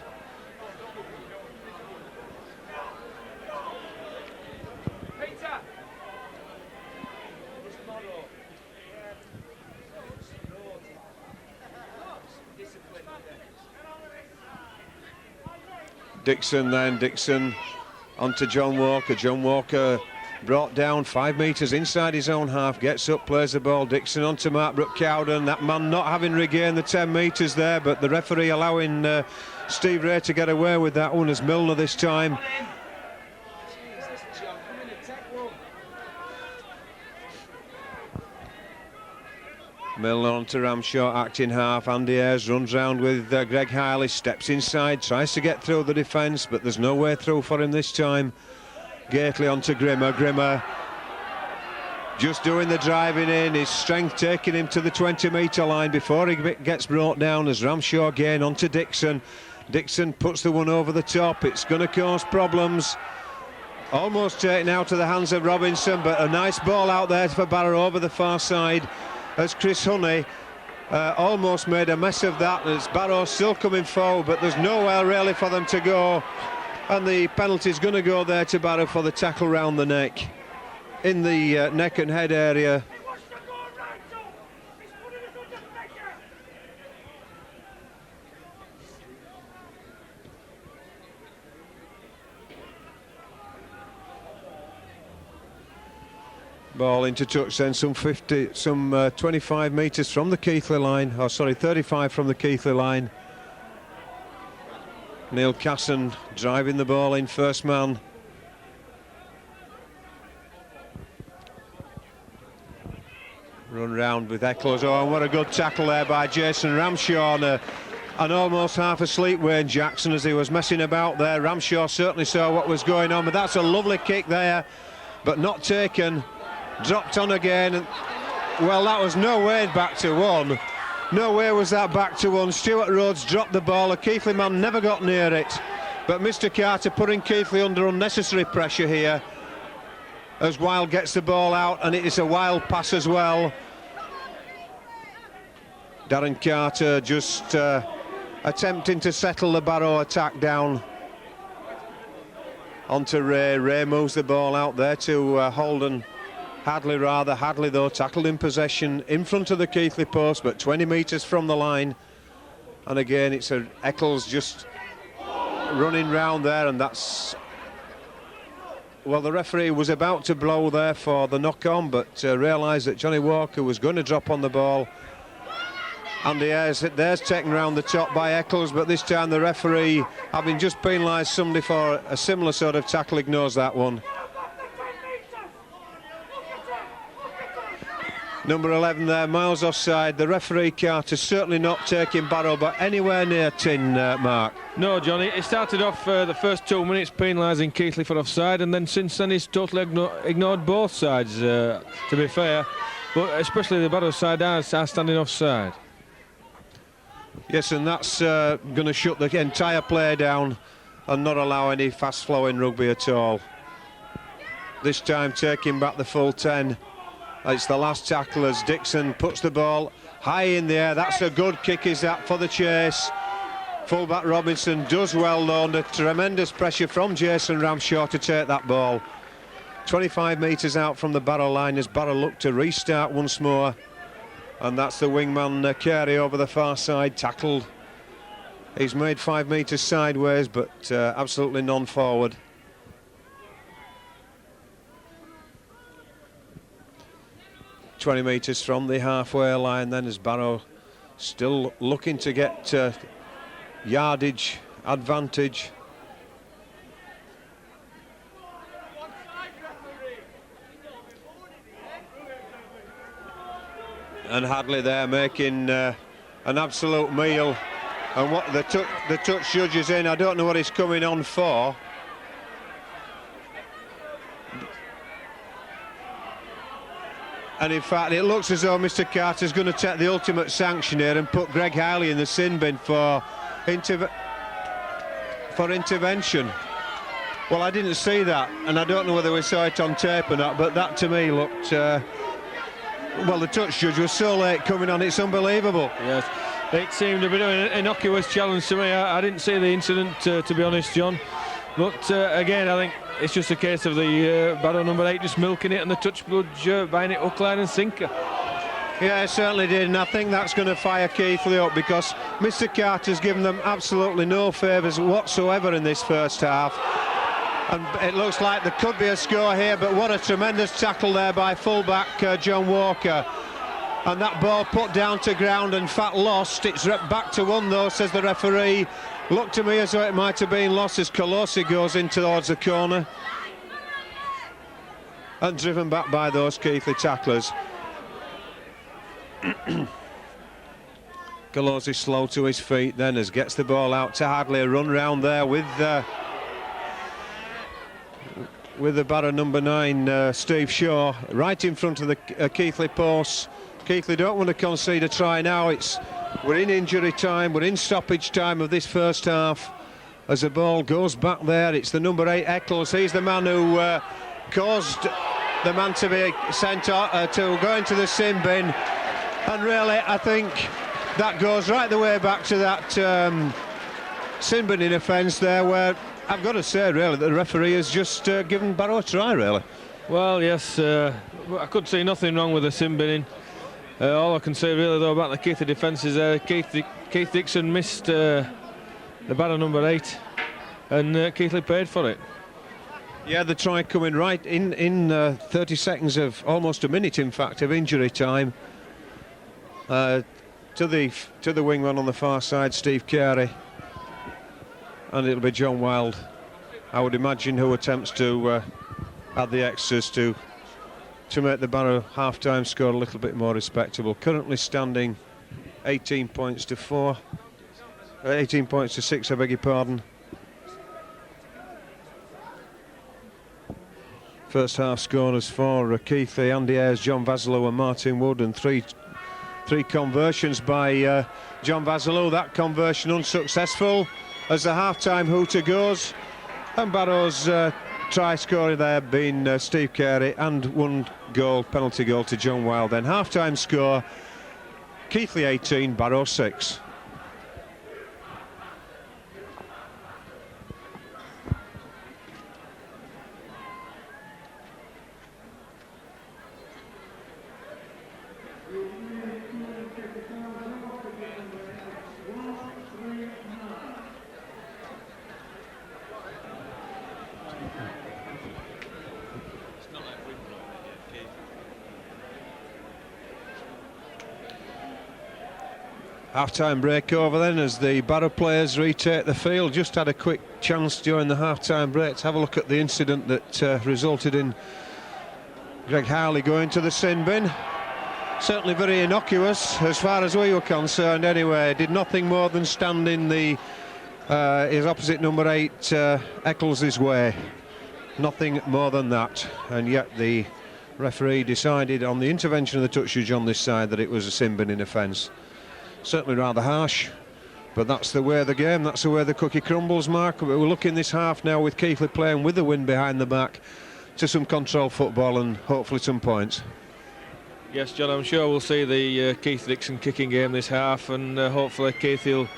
Dixon onto John Walker. John Walker brought down 5 metres inside his own half, gets up, plays the ball. Dixon onto Mark Brook-Cowden. That man not having regained the 10 metres there, but the referee allowing Steve Ray to get away with that one as Milner this time. Milner onto Ramshaw, acting half. Andy Ayres runs round with Greg Keighley, steps inside, tries to get through the defence, but there's no way through for him this time. Keighley onto Grimmer. Grimmer just doing the driving in, his strength taking him to the 20-metre line before he gets brought down as Ramshaw again onto Dixon. Dixon puts the one over the top. It's going to cause problems. Almost taken out of the hands of Robinson, but a nice ball out there for Barrow over the far side. As Chris Honey almost made a mess of that, as Barrow still coming forward, but there's nowhere really for them to go, and the penalty's going to go there to Barrow for the tackle round the neck, in the neck and head area. Ball into touch then, some 25 metres from the Keighley line, 35 from the Keighley line. Neil Casson driving the ball in, first man. Run round with Eccles. Oh, and what a good tackle there by Jason Ramshaw. And almost half asleep Wayne Jackson as he was messing about there. Ramshaw certainly saw what was going on, but that's a lovely kick there, but not taken. Dropped on again, and well, that was no way back to one. No way was that back to one. Stuart Rhodes dropped the ball. A Keighley man never got near it, but Mr. Carter putting Keighley under unnecessary pressure here as Wild gets the ball out, and it is a Wild pass as well. Darren Carter just attempting to settle the Barrow attack down onto Ray. Ray moves the ball out there to Holden. Hadley rather. Hadley though tackled in possession in front of the Keighley post, but 20 metres from the line. And again it's Eccles just running round there, and that's, well, the referee was about to blow there for the knock on, but realised that Johnny Walker was going to drop on the ball. Andy Ayres, there's taken round the top by Eccles, but this time the referee, having just penalised somebody for a similar sort of tackle, ignores that one. Number 11 there, miles offside. The referee, Carter, certainly not taking Barrow but anywhere near tin, Mark. No, Johnny, it started off the first 2 minutes penalising Keighley for offside, and then since then he's totally ignored both sides, to be fair, but especially the Barrow side are standing offside. Yes, and that's going to shut the entire play down and not allow any fast-flowing rugby at all. this time taking back the full 10. It's the last tackle as Dixon puts the ball high in the air. That's a good kick, is that, for the chase. Fullback Robinson does well though, under tremendous pressure from Jason Ramshaw to take that ball. 25 metres out from the Barrow line as Barrow look to restart once more. And that's the wingman Keighley over the far side, tackled. He's made 5 metres sideways, but absolutely non-forward. ...20 metres from the halfway line then, as Barrow still looking to get yardage advantage. And Hadley there making an absolute meal. And what the touch judge is in, I don't know what he's coming on for. And in fact, it looks as though Mr. Carter's going to take the ultimate sanction here and put Greg Keighley in the sin bin for intervention. Well, I didn't see that, and I don't know whether we saw it on tape or not, but that to me looked... well, the touch judge was so late coming on, it's unbelievable. Yes, it seemed a bit of an innocuous challenge to me. I didn't see the incident, to be honest, John. But again, I think it's just a case of the Barrow number 8 just milking it and the touch judge buying it hook, line and sinker. Yeah, it certainly did, and I think that's going to fire Keighley up, because Mr. Carter's given them absolutely no favours whatsoever in this first half. And it looks like there could be a score here, but what a tremendous tackle there by fullback John Walker. And that ball put down to ground and Fat lost. It's back to 1 though, says the referee. Looked to me as though it might have been lost as Colosi goes in towards the corner. And driven back by those Keighley tacklers. Colosi slow to his feet then as gets the ball out to Hadley. A run round there with the Barrow number 9, Steve Shaw, right in front of the Keighley post. Keighley don't want to concede a try now. We're in injury time, we're in stoppage time of this first half. As the ball goes back there, it's the number 8, Eccles. He's the man who caused the man to be sent to go into the sin bin. And really, I think that goes right the way back to that sin binning offence there, where I've got to say, really, that the referee has just given Barrow a try, really. Well, yes, I could see nothing wrong with the sin binning. All I can say, really, though, about the Keighley defence is Keith Dixon missed the Barrow number 8, and Keighley paid for it. Yeah, the try coming right in 30 seconds of, almost a minute, in fact, of injury time. To the wingman on the far side, Steve Keighley. And it'll be John Wild, I would imagine, who attempts to add the extras to make the Barrow half-time score a little bit more respectable. Currently standing 18 points to 6, I beg your pardon. First half scorers for Keighley, Andy Ayres, John Vassalou and Martin Wood, and three conversions by John Vassalou. That conversion unsuccessful as the half-time hooter goes, and Barrow's try scorer there being Steve Keighley, and 1 goal, penalty goal to John Wild. Then half-time score, Keighley 18, Barrow 6. Half-time break over then as the Barrow players retake the field. Just had a quick chance during the half-time break to have a look at the incident that resulted in Greg Keighley going to the sin bin. Certainly very innocuous as far as we were concerned anyway. Did nothing more than stand in his opposite number 8 Eccles' way. Nothing more than that. And yet the referee decided on the intervention of the touch judge on this side that it was a sin binning offence. Certainly rather harsh, but that's the way of the game, that's the way the cookie crumbles, Mark. We're looking this half now with Keighley playing with the wind behind the back to some control football and hopefully some points. Yes, John, I'm sure we'll see the Keith Dixon kicking game this half, and hopefully Keith will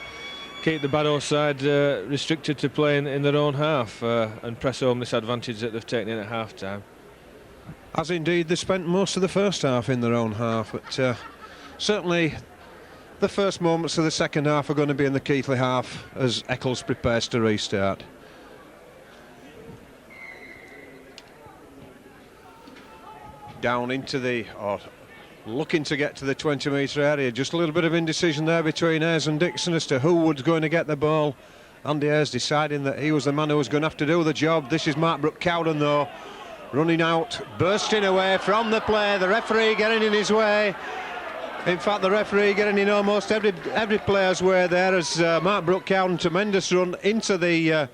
keep the Barrow side restricted to playing in their own half and press home this advantage that they've taken in at half-time. As indeed they spent most of the first half in their own half, but certainly the first moments of the second half are going to be in the Keighley half as Eccles prepares to restart. Down into the, looking to get to the 20-metre area. Just a little bit of indecision there between Ayres and Dixon as to who was going to get the ball. Andy Ayres deciding that he was the man who was going to have to do the job. This is Mark Brooke-Cowden though, running out, bursting away from the play. The referee getting in his way. In fact, the referee getting in almost every player's way there as Mark Brooke-Cowden, tremendous run into the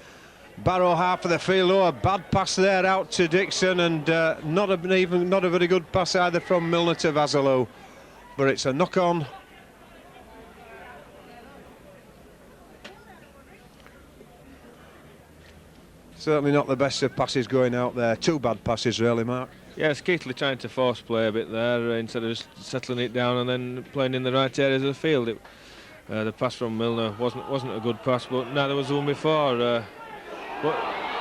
Barrow half of the field. Oh, a bad pass there out to Dixon, and not a very good pass either from Milner to Vassalou. But it's a knock-on. Certainly not the best of passes going out there. Two bad passes really, Mark. Yes, Keighley trying to force play a bit there instead of just settling it down and then playing in the right areas of the field. The pass from Milner wasn't a good pass, but neither was the one before. But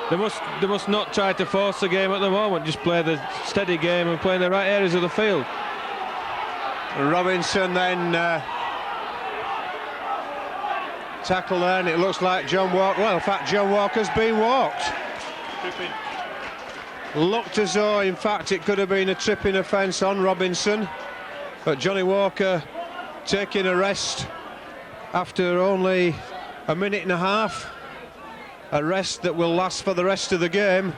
they must not try to force the game at the moment. Just play the steady game and play in the right areas of the field. Robinson then tackle there, and it looks like John Walker. Well, in fact, John Walker's been walked. Tripping. Looked as though, in fact, it could have been a tripping offence on Robinson, but Johnny Walker taking a rest after only a minute and a half. A rest that will last for the rest of the game.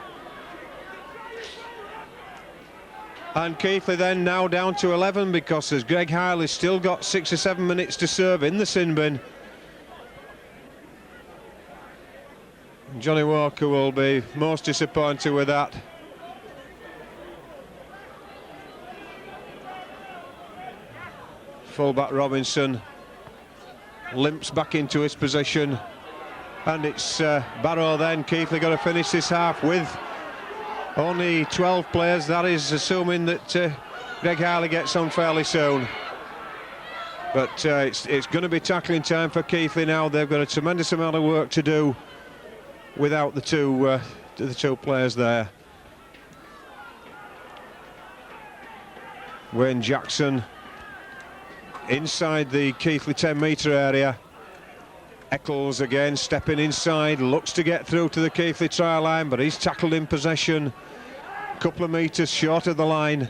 And Keighley then now down to 11 because as Greg Keighley's still got 6 or 7 minutes to serve in the sin bin. Johnny Walker will be most disappointed with that. Fullback Robinson limps back into his position. And it's Barrow then. Keighley got to finish this half with only 12 players. That is assuming that Greg Keighley gets on fairly soon. But it's going to be tackling time for Keighley now. They've got a tremendous amount of work to do without the two players there. Wayne Jackson inside the Keighley 10-metre area. Eccles again stepping inside, looks to get through to the Keighley try line, but he's tackled in possession, a couple of metres short of the line.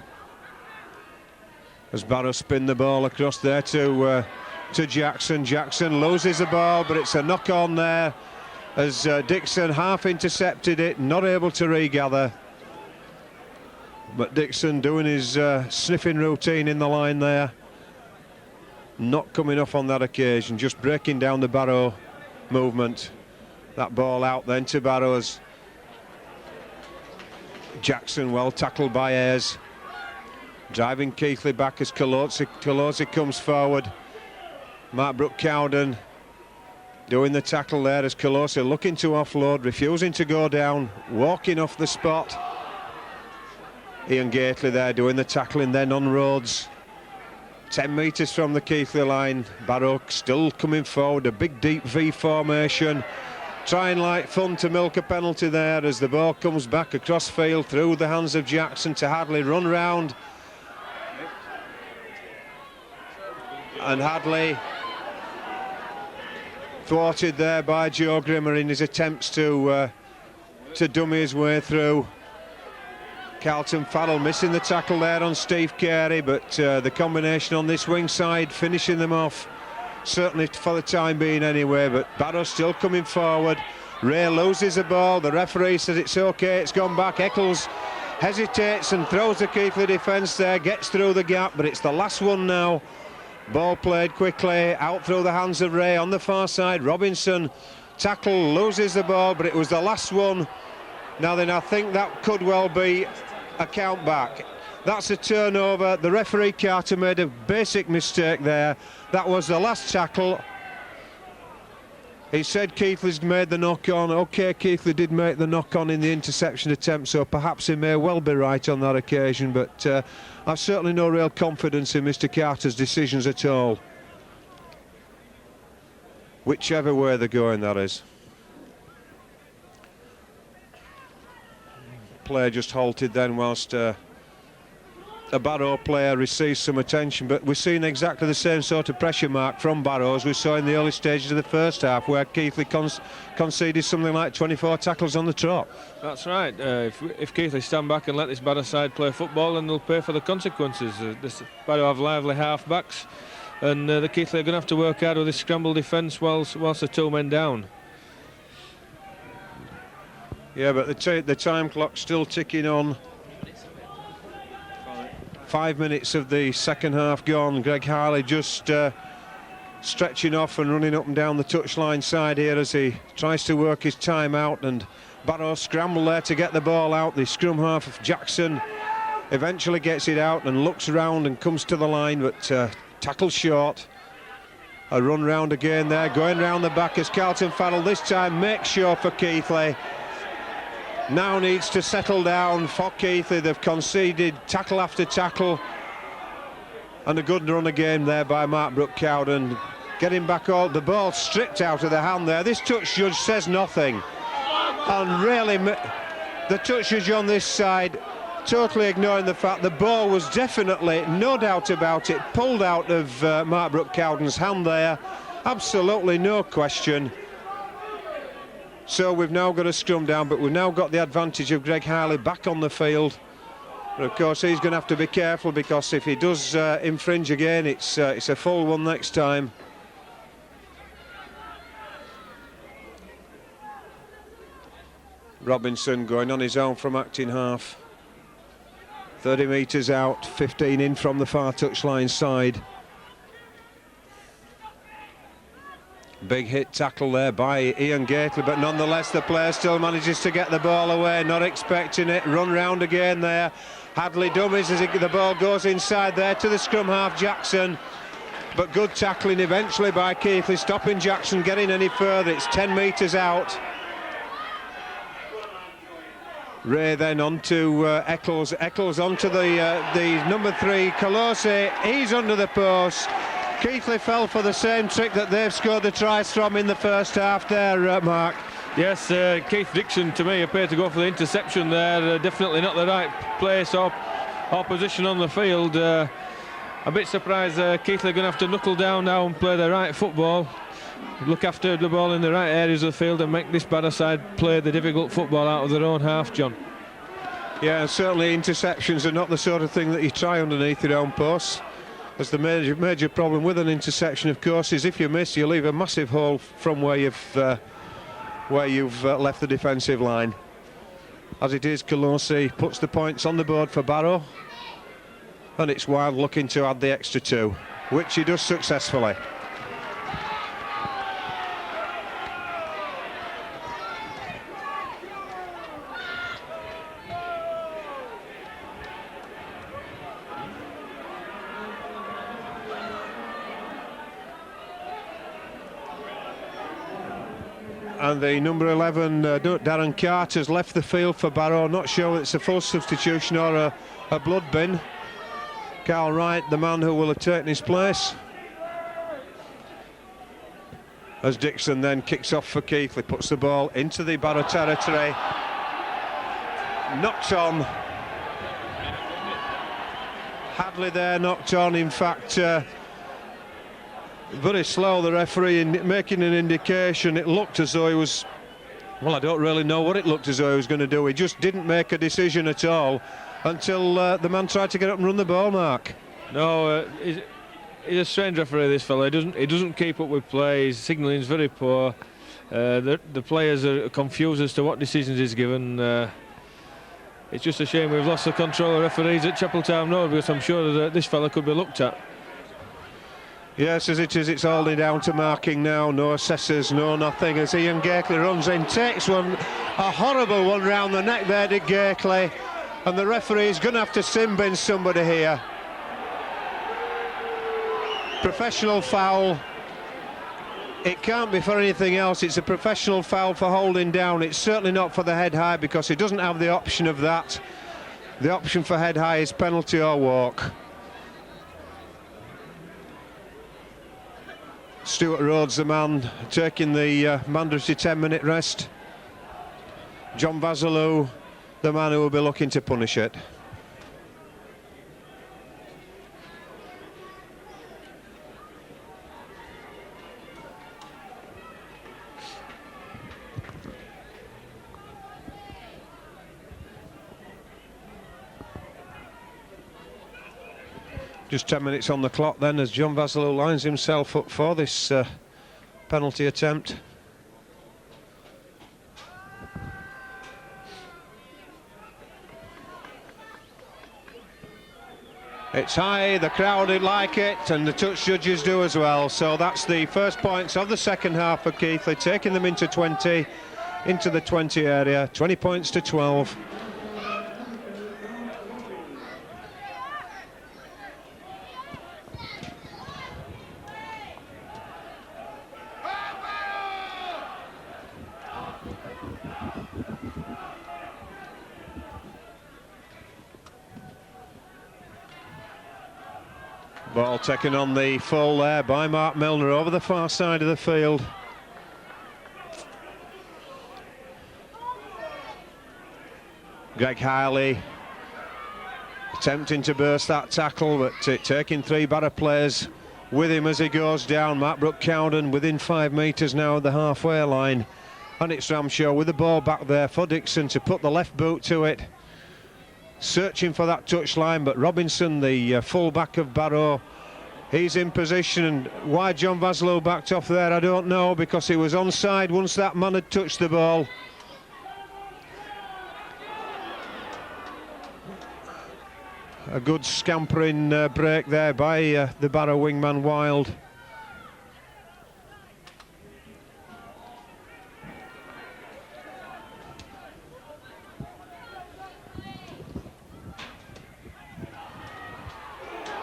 As Barrow spin the ball across there to Jackson. Jackson loses the ball, but it's a knock-on there as Dixon half intercepted it, not able to regather. But Dixon doing his sniffing routine in the line there. Not coming off on that occasion, just breaking down the Barrow movement. That ball out then to Barrows. Jackson well tackled by Ayres. Driving Keighley back as Keighley comes forward. Mark Brooke-Cowden doing the tackle there as Keighley looking to offload, refusing to go down, walking off the spot. Ian Gately there doing the tackling then on Rhodes. 10 metres from the Keighley line. Barrow still coming forward, a big deep V formation, trying like fun to milk a penalty there as the ball comes back across field through the hands of Jackson to Hadley, run round, and Hadley thwarted there by Joe Grimmer in his attempts to dummy his way through. Carlton Farrell missing the tackle there on Steve Carey, but the combination on this wing side finishing them off, certainly for the time being anyway. But Barrow still coming forward. Ray loses the ball, the referee says it's okay, it's gone back. Eccles hesitates and throws the Keighley defence there, gets through the gap, but it's the last one now. Ball played quickly out through the hands of Ray on the far side. Robinson tackle, loses the ball, but it was the last one. Now then, I think that could well be a count back. That's a turnover. The referee Carter made a basic mistake there. That was the last tackle. He said Keighley's made the knock-on. OK, Keighley did make the knock-on in the interception attempt, so perhaps he may well be right on that occasion, but I've certainly no real confidence in Mr Carter's decisions at all. Whichever way they're going, that is. Play just halted then whilst a Barrow player receives some attention, but we're seeing exactly the same sort of pressure mark from Barrow as we saw in the early stages of the first half, where Keighley conceded something like 24 tackles on the trot. That's right. If Keighley stand back and let this Barrow side play football, then they'll pay for the consequences. This Barrow have lively half-backs, and the Keighley are going to have to work hard with this scramble defence whilst the 2 men down. Yeah, but the time clock's still ticking on. 5 minutes of the second half gone. Greg Harley just stretching off and running up and down the touchline side here as he tries to work his time out, and Barrow scramble there to get the ball out. The scrum half of Jackson eventually gets it out and looks around and comes to the line, but tackle short. A run round again there, going round the back as Carlton Farrell this time makes sure for Keighley. Now needs to settle down for Keighley. They've conceded tackle after tackle, and a good run again there by Mark Brook-Cowden, getting back all the ball stripped out of the hand there. This touch judge says nothing, and really the touch judge on this side totally ignoring the fact the ball was definitely, no doubt about it, pulled out of Mark Brook-Cowden's hand there. Absolutely no question. So we've now got a scrum down, but we've now got the advantage of Greg Harley back on the field. But of course he's going to have to be careful, because if he does infringe again, it's a full one next time. Robinson going on his own from acting half. 30 metres out, 15 in from the far touchline side. Big hit tackle there by Ian Keighley, but nonetheless the player still manages to get the ball away, not expecting it. Run round again there. Hadley dummies as the ball goes inside there to the scrum half Jackson, but good tackling eventually by Keighley, stopping Jackson getting any further. It's 10 metres out. Ray then on to Eccles. Eccles onto the number 3, Colosi. He's under the post. Keighley fell for the same trick that they've scored the tries from in the first half there, Mark. Yes, Keith Dixon to me appeared to go for the interception there. Definitely not the right place or position on the field. A bit surprised Keighley are going to have to knuckle down now and play the right football. Look after the ball in the right areas of the field and make this Barrow side play the difficult football out of their own half, John. Yeah, and certainly interceptions are not the sort of thing that you try underneath your own post. As the major problem with an interception, of course, is if you miss, you leave a massive hole from where you've left the defensive line. As it is, Colosi puts the points on the board for Barrow, and it's Wild looking to add the extra 2, which he does successfully. And the number 11, Darren Carter's left the field for Barrow. Not sure it's a full substitution or a blood bin. Carl Wright, the man who will have taken his place. As Dixon then kicks off for Keighley, puts the ball into the Barrow territory. Knocked on. Hadley there knocked on, in fact. Very slow, the referee, in making an indication. It looked as though he was, well, I don't really know what it looked as though he was going to do. He just didn't make a decision at all until the man tried to get up and run the ball, Mark. No, he's a strange referee, this fellow. He doesn't keep up with play. His signalling is very poor. The players are confused as to what decisions he's given. It's just a shame we've lost the control of referees at Chapeltown Road, because I'm sure that this fellow could be looked at. Yes, as it is, it's all down to marking now. No assessors, no nothing. As Ian Keighley runs in, takes one, a horrible one round the neck there to Keighley, and the referee is going to have to sin bin somebody here. Professional foul. It can't be for anything else. It's a professional foul for holding down. It's certainly not for the head high, because he doesn't have the option of that. The option for head high is penalty or walk. Stuart Rhodes, the man taking the mandatory 10-minute rest. John Vasilou, the man who will be looking to punish it. Just 10 minutes on the clock then, as John Vasilou lines himself up for this penalty attempt. It's high, the crowd like it, and the touch judges do as well. So that's the first points of the second half for Keighley, taking them into 20, into the 20 area, 20 points to 12. Ball taken on the full there by Mark Milner over the far side of the field. Greg Keighley attempting to burst that tackle, but taking 3 Barrow players with him as he goes down. Mark Cowden within 5 metres now at the halfway line. And it's Ramshaw with the ball back there for Dixon to put the left boot to it. Searching for that touchline, but Robinson, the full-back of Barrow, he's in position. And why John Vasilou backed off there, I don't know, because he was onside once that man had touched the ball. A good scampering break there by the Barrow wingman Wild.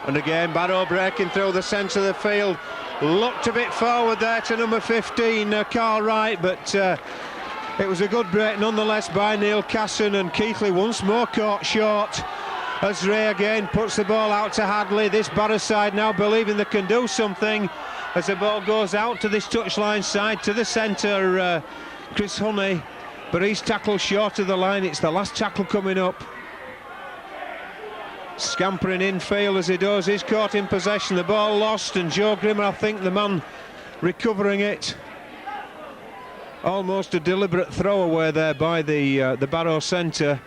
And again, Barrow breaking through the centre of the field. Looked a bit forward there to number 15, Carl Wright, but it was a good break nonetheless by Neil Casson, and Keighley once more caught short as Ray again puts the ball out to Hadley. This Barrow side now believing they can do something as the ball goes out to this touchline side to the centre, Chris Honey, but he's tackled short of the line. It's the last tackle coming up. Scampering infield as he does, he's caught in possession, the ball lost, and Joe Grimmer, I think the man recovering it. Almost a deliberate throwaway there by the Barrow centre.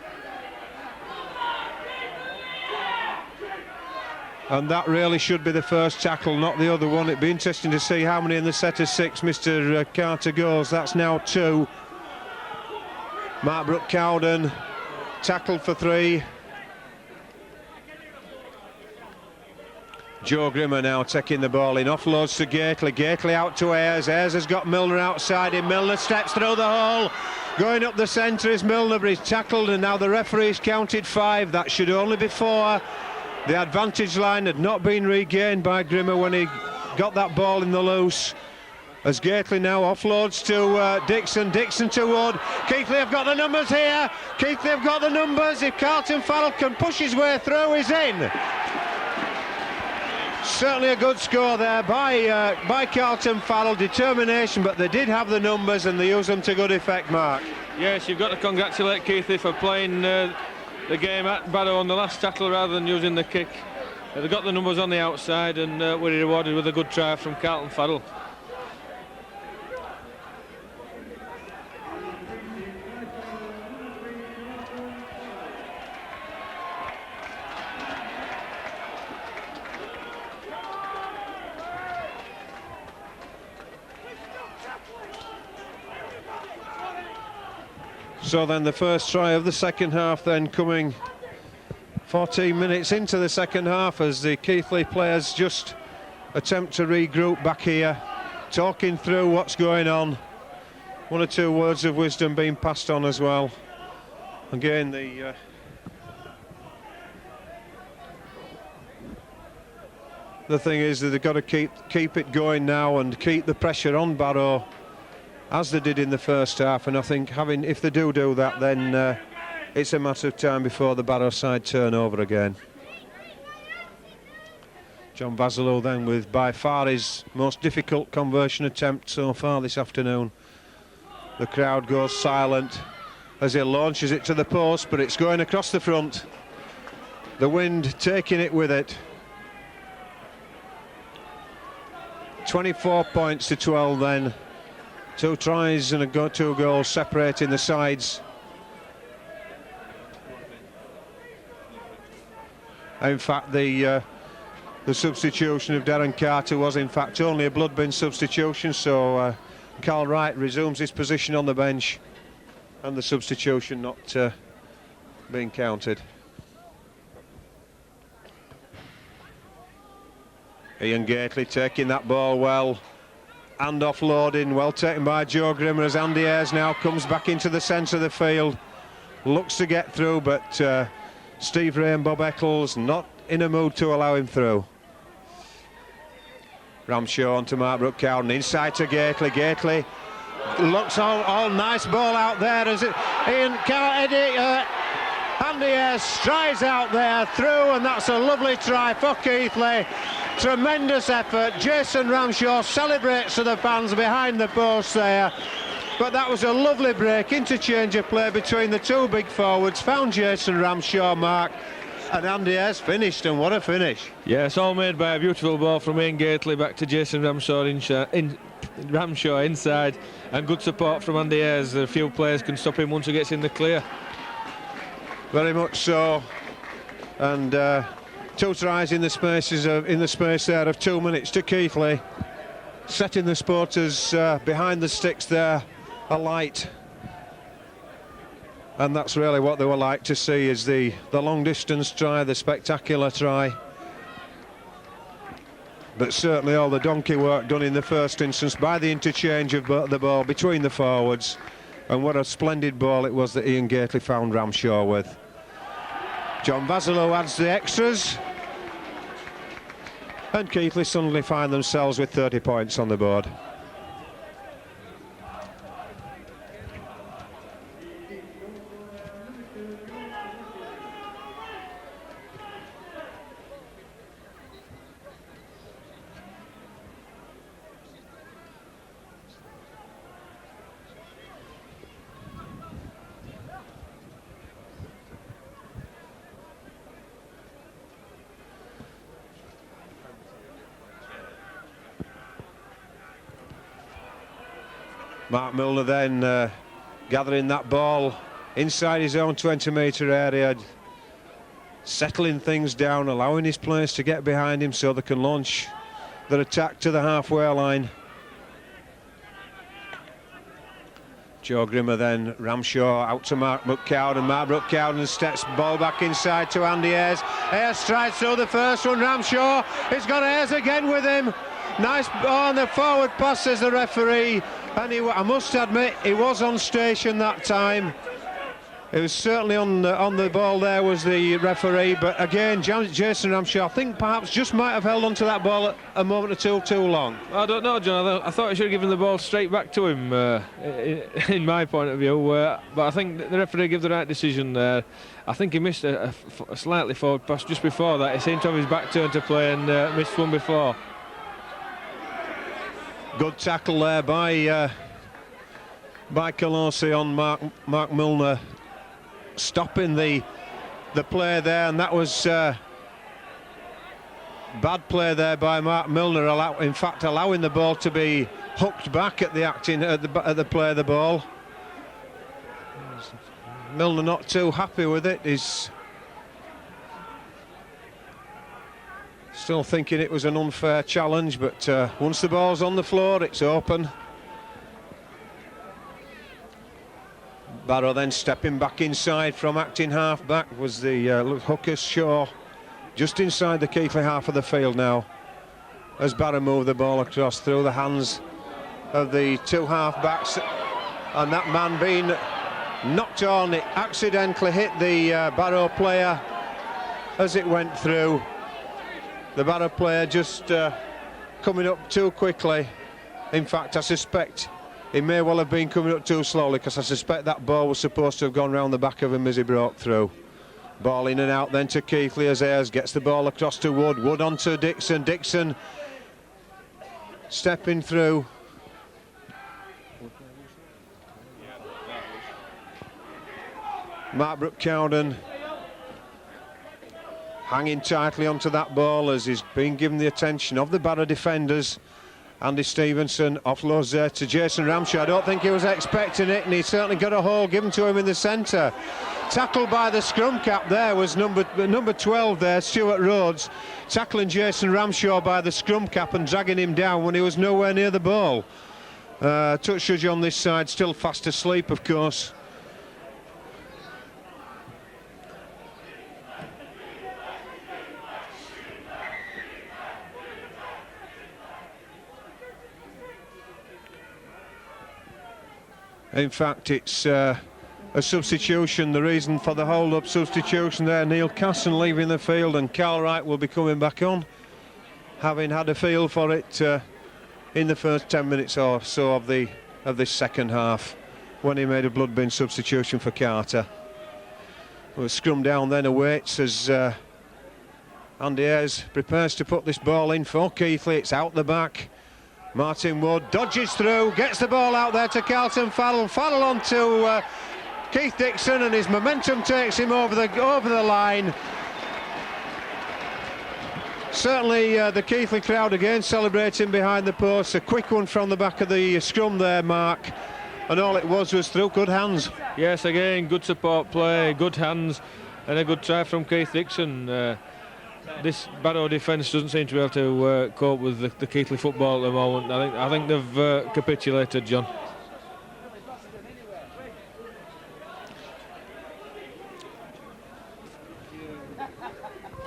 And that really should be the first tackle, not the other one. It'd be interesting to see how many in the set of 6 Mr. Carter goes. That's now 2. Mark Cowden tackled for 3. Joe Grimmer now taking the ball in, offloads to Keighley. Keighley out to Ayres. Ayres has got Milner outside him. Milner steps through the hole. Going up the centre is Milner, but he's tackled, and now the referee's counted 5. That should only be 4. The advantage line had not been regained by Grimmer when he got that ball in the loose. As Keighley now offloads to Dixon. Dixon to Wood. Keighley have got the numbers here. Keighley have got the numbers. If Carlton Farrell can push his way through, he's in. Certainly a good score there by Carlton Farrell. Determination, but they did have the numbers and they used them to good effect, Mark. Yes, you've got to congratulate Keighley for playing the game at Barrow on the last tackle rather than using the kick. They got the numbers on the outside and were rewarded with a good try from Carlton Farrell. So then the first try of the second half then coming 14 minutes into the second half as the Keighley players just attempt to regroup back here, talking through what's going on. 1 or 2 words of wisdom being passed on as well. Again, the thing is that they've got to keep it going now and keep the pressure on Barrow as they did in the first half, and I think if they do that, then it's a matter of time before the Barrow side turn over again. John Basilou then with by far his most difficult conversion attempt so far this afternoon. The crowd goes silent as he launches it to the post, but it's going across the front. The wind taking it with it. 24 points to 12 then. 2 tries and 2 goals separating the sides. In fact, the substitution of Darren Carter was in fact only a blood bin substitution, so Carl Wright resumes his position on the bench and the substitution not being counted. Ian Keighley taking that ball well and offloading, well taken by Joe Grimmer as Andy Ayres now comes back into the centre of the field, looks to get through, but Steve Ray and Bob Eccles not in a mood to allow him through. Ramshaw on to Mark Brooke-Cowden, inside to Keighley. Keighley looks all nice ball out there as Andy Ayres strides out there through, and that's a lovely try for Keighley. Tremendous effort. Jason Ramshaw celebrates to the fans behind the post there, but that was a lovely break, interchange of play between the 2 big forwards, found Jason Ramshaw, Mark, and Andy Ayres finished, and what a finish. Yeah, it's all made by a beautiful ball from Ian Keighley back to Jason Ramshaw, Ramshaw inside, and good support from Andy Ayres. A few players can stop him once he gets in the clear. Very much so, and 2 tries in the space there of 2 minutes to Keighley, setting the supporters behind the sticks there alight. And that's really what they were like to see, is the long distance try, the spectacular try. But certainly all the donkey work done in the first instance by the interchange of the ball between the forwards. And what a splendid ball it was that Ian Keighley found Ramshaw with. John Basilou adds the extras. And Keighley suddenly find themselves with 30 points on the board. Mark Milner then gathering that ball inside his own 20-metre area, settling things down, allowing his players to get behind him so they can launch their attack to the halfway line. Joe Grimmer then, Ramshaw out to Mark Brooke-Cowden. Mark Brooke-Cowden steps ball back inside to Andy Ayres. Ayres strides through the first one. Ramshaw, he's got Ayres again with him. Nice on the forward pass, says the referee. And I must admit, he was on station that time. It was certainly on the ball there was the referee, but again, Jason Ramshaw, I think perhaps just might have held onto that ball a moment or two too long. I don't know, John. I thought he should have given the ball straight back to him, in my point of view. But I think the referee gave the right decision there. I think he missed a slightly forward pass just before that. He seemed to have his back turned to play and missed one before. Good tackle there by Colosi on Mark Milner, stopping the play there, and that was bad play there by Mark Milner. In fact, allowing the ball to be hooked back at the play of the ball. Milner not too happy with it. He's still thinking it was an unfair challenge, but once the ball's on the floor, it's open. Barrow then stepping back inside from acting half-back was the hooker Shaw, just inside the Keighley half of the field now, as Barrow moved the ball across through the hands of the 2 half-backs, and that man being knocked on, it accidentally hit the Barrow player as it went through. The Barrow player just coming up too quickly. In fact, I suspect he may well have been coming up too slowly, because I suspect that ball was supposed to have gone round the back of him as he broke through. Ball in and out then to Keighley as Ayres gets the ball across to Wood. Wood onto Dixon. Dixon stepping through. Mark Brooke-Cowden hanging tightly onto that ball as he's been given the attention of the Barrow defenders. Andy Stevenson offloads there to Jason Ramshaw. I don't think he was expecting it, and he certainly got a hole given to him in the centre. Tackled by the scrum cap there was number 12 there, Stuart Rhodes, tackling Jason Ramshaw by the scrum cap and dragging him down when he was nowhere near the ball. Touch judge on this side, still fast asleep, of course. In fact, it's a substitution, the reason for the hold-up substitution there. Neil Casson leaving the field, and Carl Wright will be coming back on, having had a feel for it in the first 10 minutes or so of this second half, when he made a blood bin substitution for Carter. Well, scrum down then awaits as Andy Ayres prepares to put this ball in for Keighley. It's out the back. Martin Wood dodges through, gets the ball out there to Carlton Farrell. Farrell on to Keith Dixon, and his momentum takes him over the line. Certainly the Keighley crowd again celebrating behind the post. A quick one from the back of the scrum there, Mark, and all it was through good hands. Yes, again, good support play, good hands, and a good try from Keith Dixon. This Barrow defence doesn't seem to be able to cope with the Keighley football at the moment. I think they've capitulated, John.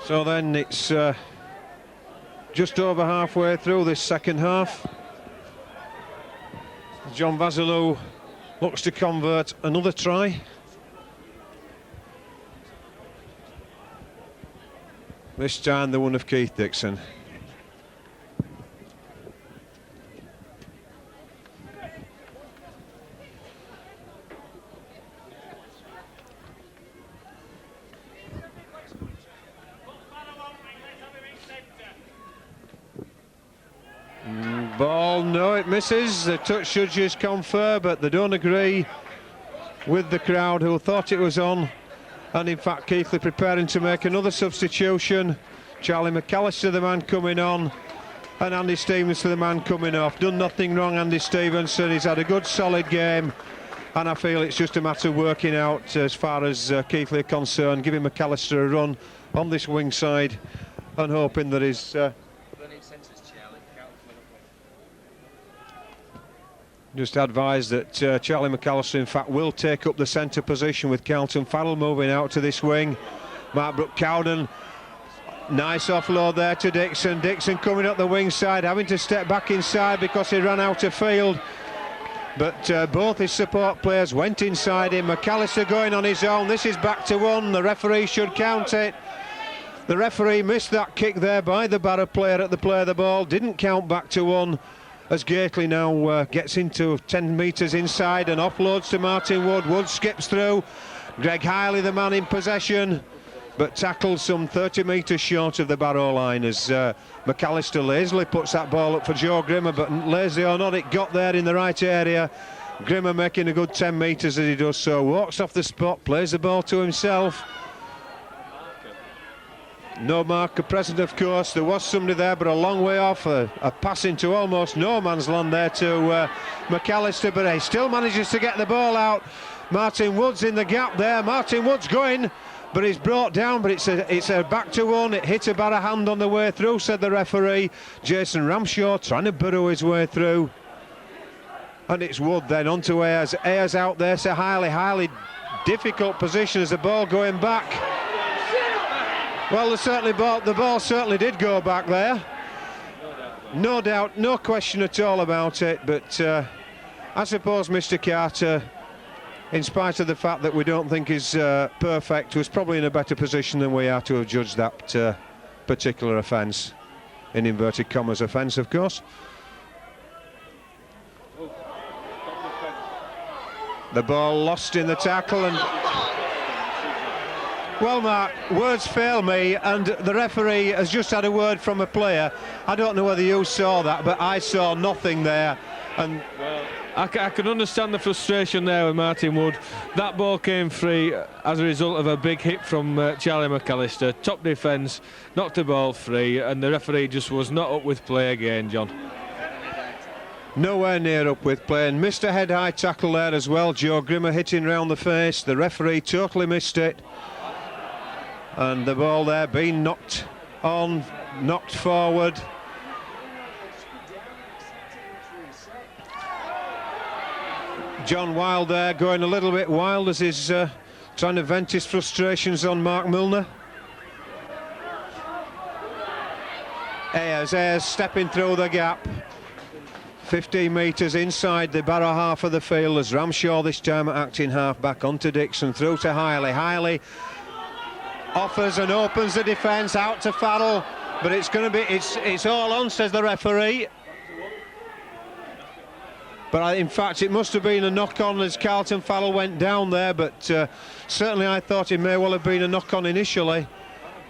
So then it's just over halfway through this second half. John Vasilou looks to convert another try. This time the one of Keith Dixon. Ball, no, it misses. The touch judges confer, but they don't agree with the crowd, who thought it was on. And in fact, Keighley preparing to make another substitution. Charlie McAllister, the man coming on, and Andy Stevenson, the man coming off. Done nothing wrong, Andy Stevenson. He's had a good, solid game, and I feel it's just a matter of working out as far as Keighley are concerned, giving McAllister a run on this wing side, and hoping that his... Just advised that Charlie McAllister, in fact, will take up the centre position, with Carlton Farrell moving out to this wing. Mark Brooke-Cowden, nice offload there to Dixon. Dixon coming up the wing side, having to step back inside because he ran out of field. But both his support players went inside him. McAllister going on his own. This is back to one. The referee should count it. The referee missed that kick there by the Barrow player at the play of the ball. Didn't count back to one. As Keighley now gets into 10 metres inside and offloads to Martin Wood. Wood skips through. Greg Keighley, the man in possession, but tackles some 30 metres short of the Barrow line as McAllister lazily puts that ball up for Joe Grimmer, but lazy or not, it got there in the right area. Grimmer making a good 10 metres as he does so. Walks off the spot, plays the ball to himself. No marker present, of course. There was somebody there, but a long way off. A pass into almost no man's land there to McAllister, but he still manages to get the ball out. Martin Wood's in the gap there. Martin Wood's going, but he's brought down. But it's a back to one. It hit a Barrow hand on the way through, said the referee. Jason Ramshaw trying to burrow his way through, and it's Wood then onto Ayres. Ayres out there, so highly difficult position as the ball going back. Well, the ball certainly did go back there. No doubt, no question at all about it. But I suppose Mr. Carter, in spite of the fact that we don't think he's perfect, was probably in a better position than we are to have judged that particular offence. in inverted commas offence, of course. The ball lost in the tackle, and well, Mark, words fail me, and the referee has just had a word from a player. I don't know whether you saw that, but I saw nothing there. And well, I can understand the frustration there with Martin Wood. That ball came free as a result of a big hit from Charlie McAllister. Top defence, knocked the ball free, and the referee just was not up with play again, John. Nowhere near up with play, and missed a head-high tackle there as well. Joe Grimmer hitting round the face. The referee totally missed it. And the ball there being knocked on, knocked forward. John Wild there going a little bit wild as he's trying to vent his frustrations on Mark Milner. Ayres stepping through the gap. 15 metres inside the Barrow half of the field as Ramshaw this time acting half back onto Dixon, through to Keighley. Keighley offers and opens the defence out to Farrell, but it's going to be it's all on, says the referee. But in fact it must have been a knock-on as Carlton Farrell went down there, but certainly I thought it may well have been a knock-on initially,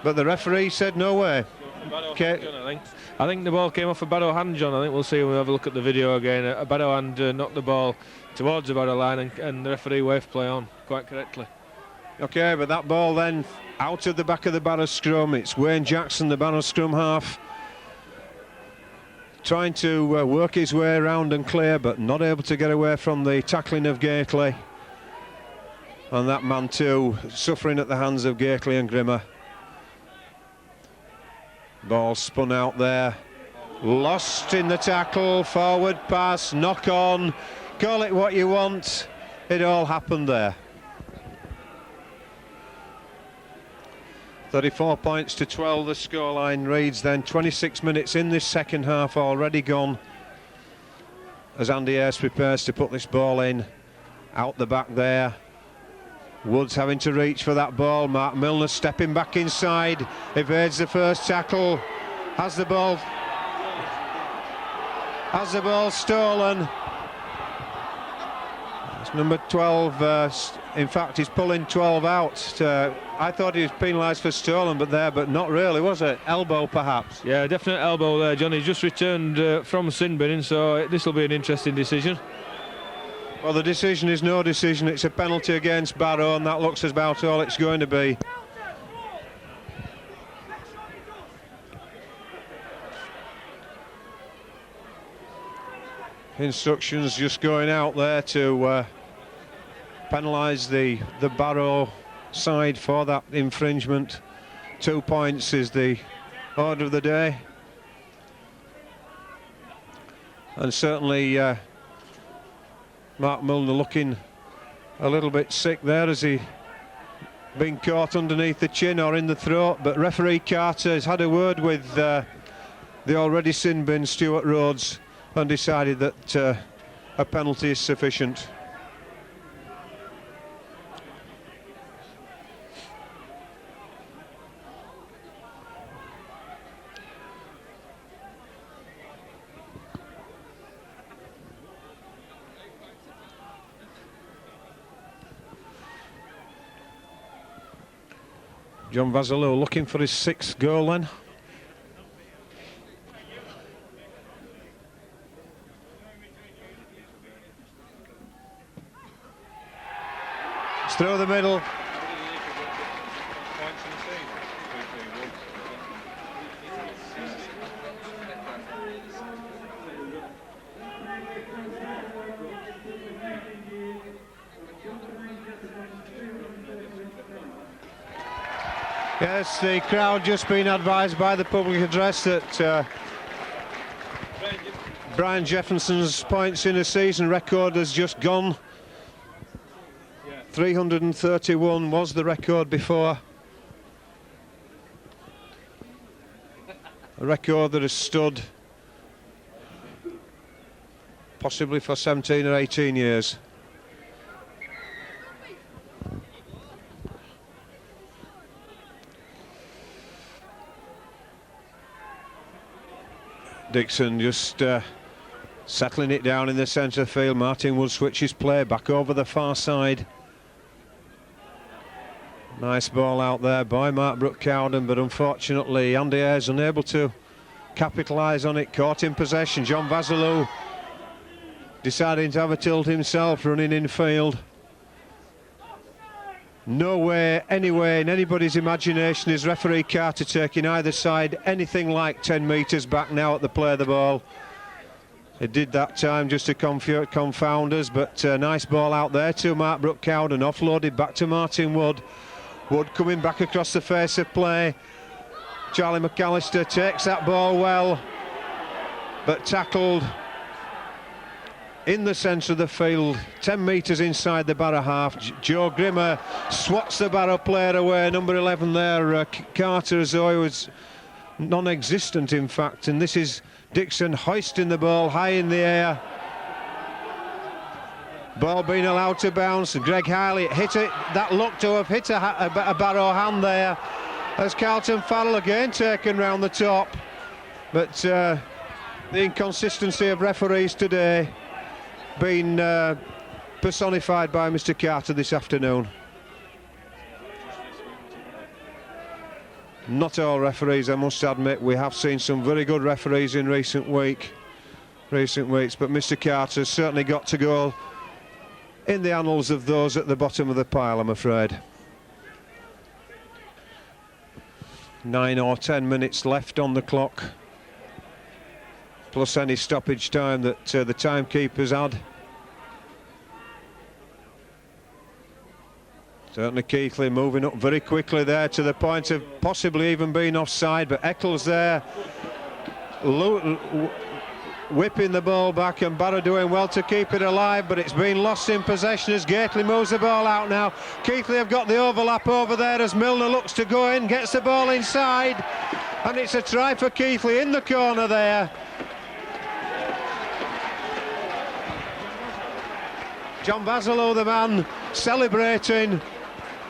but the referee said no way. Okay. I think the ball came off a Barrow hand, John. I think we'll see when we have a look at the video again. A Barrow hand knocked the ball towards the Barrow line, and the referee waved play on quite correctly. Okay, but that ball then out of the back of the Barrow scrum. It's Wayne Jackson, the Barrow scrum half, trying to work his way around and clear, but not able to get away from the tackling of Keighley. And that man too suffering at the hands of Keighley and Grimmer. Ball spun out there, lost in the tackle, forward pass, knock on, call it what you want, it all happened there. 34 points to 12 the scoreline reads then. 26 minutes in this second half already gone as Andy Ayres prepares to put this ball in out the back there. Woods having to reach for that ball. Mark Milner stepping back inside, evades the first tackle, has the ball stolen. It's number 12, in fact he's pulling 12 out. I thought he was penalised for stolen, but not really, was it? Elbow perhaps? Yeah, definite elbow there, John. He's just returned from sin binning, so this will be an interesting decision. Well, the decision is no decision. It's a penalty against Barrow, and that looks about all it's going to be. Instructions just going out there to penalise the Barrow side for that infringement. 2 points is the order of the day. And certainly Mark Milner looking a little bit sick there as he been caught underneath the chin or in the throat, but referee Carter has had a word with the already sin bin Stuart Rhodes and decided that a penalty is sufficient. John Vassalou looking for his 6th goal then. It's through the middle. Yes, the crowd just been advised by the public address that Brian Jefferson's points in a season record has just gone. 331 was the record before. A record that has stood possibly for 17 or 18 years. Dixon just settling it down in the centre field. Martin Wood switches play back over the far side. Nice ball out there by Mark Brooke-Cowden, but unfortunately Andy Ayres unable to capitalise on it. Caught in possession. John Vasilou deciding to have a tilt himself, running in field. No way, anyway, in anybody's imagination is referee Carter taking either side anything like 10 metres back now at the play of the ball. It did that time just to confound us, but nice ball out there to Mark Brooke-Cowden, offloaded back to Martin Wood. Wood coming back across the face of play. Charlie McAllister takes that ball well, but tackled in the centre of the field, 10 metres inside the Barrow half. Joe Grimmer swats the Barrow player away, number 11 there, Carter, as though he was non-existent in fact, and this is Dixon hoisting the ball high in the air. Ball being allowed to bounce, and Greg Keighley hit it, that looked to have hit a Barrow hand there, as Carlton Farrell again taken round the top. But the inconsistency of referees today been personified by Mr. Carter this afternoon. Not all referees, I must admit. We have seen some very good referees in recent weeks, but Mr. Carter's certainly got to go in the annals of those at the bottom of the pile, I'm afraid. 9 or 10 minutes left on the clock, plus any stoppage time that the timekeepers had. Certainly Keighley moving up very quickly there to the point of possibly even being offside, but Eccles there whipping the ball back, and Barrow doing well to keep it alive, but it's been lost in possession as Gately moves the ball out now. Keighley have got the overlap over there as Milner looks to go in, gets the ball inside, and it's a try for Keighley in the corner there. John Vasilou, the man, celebrating.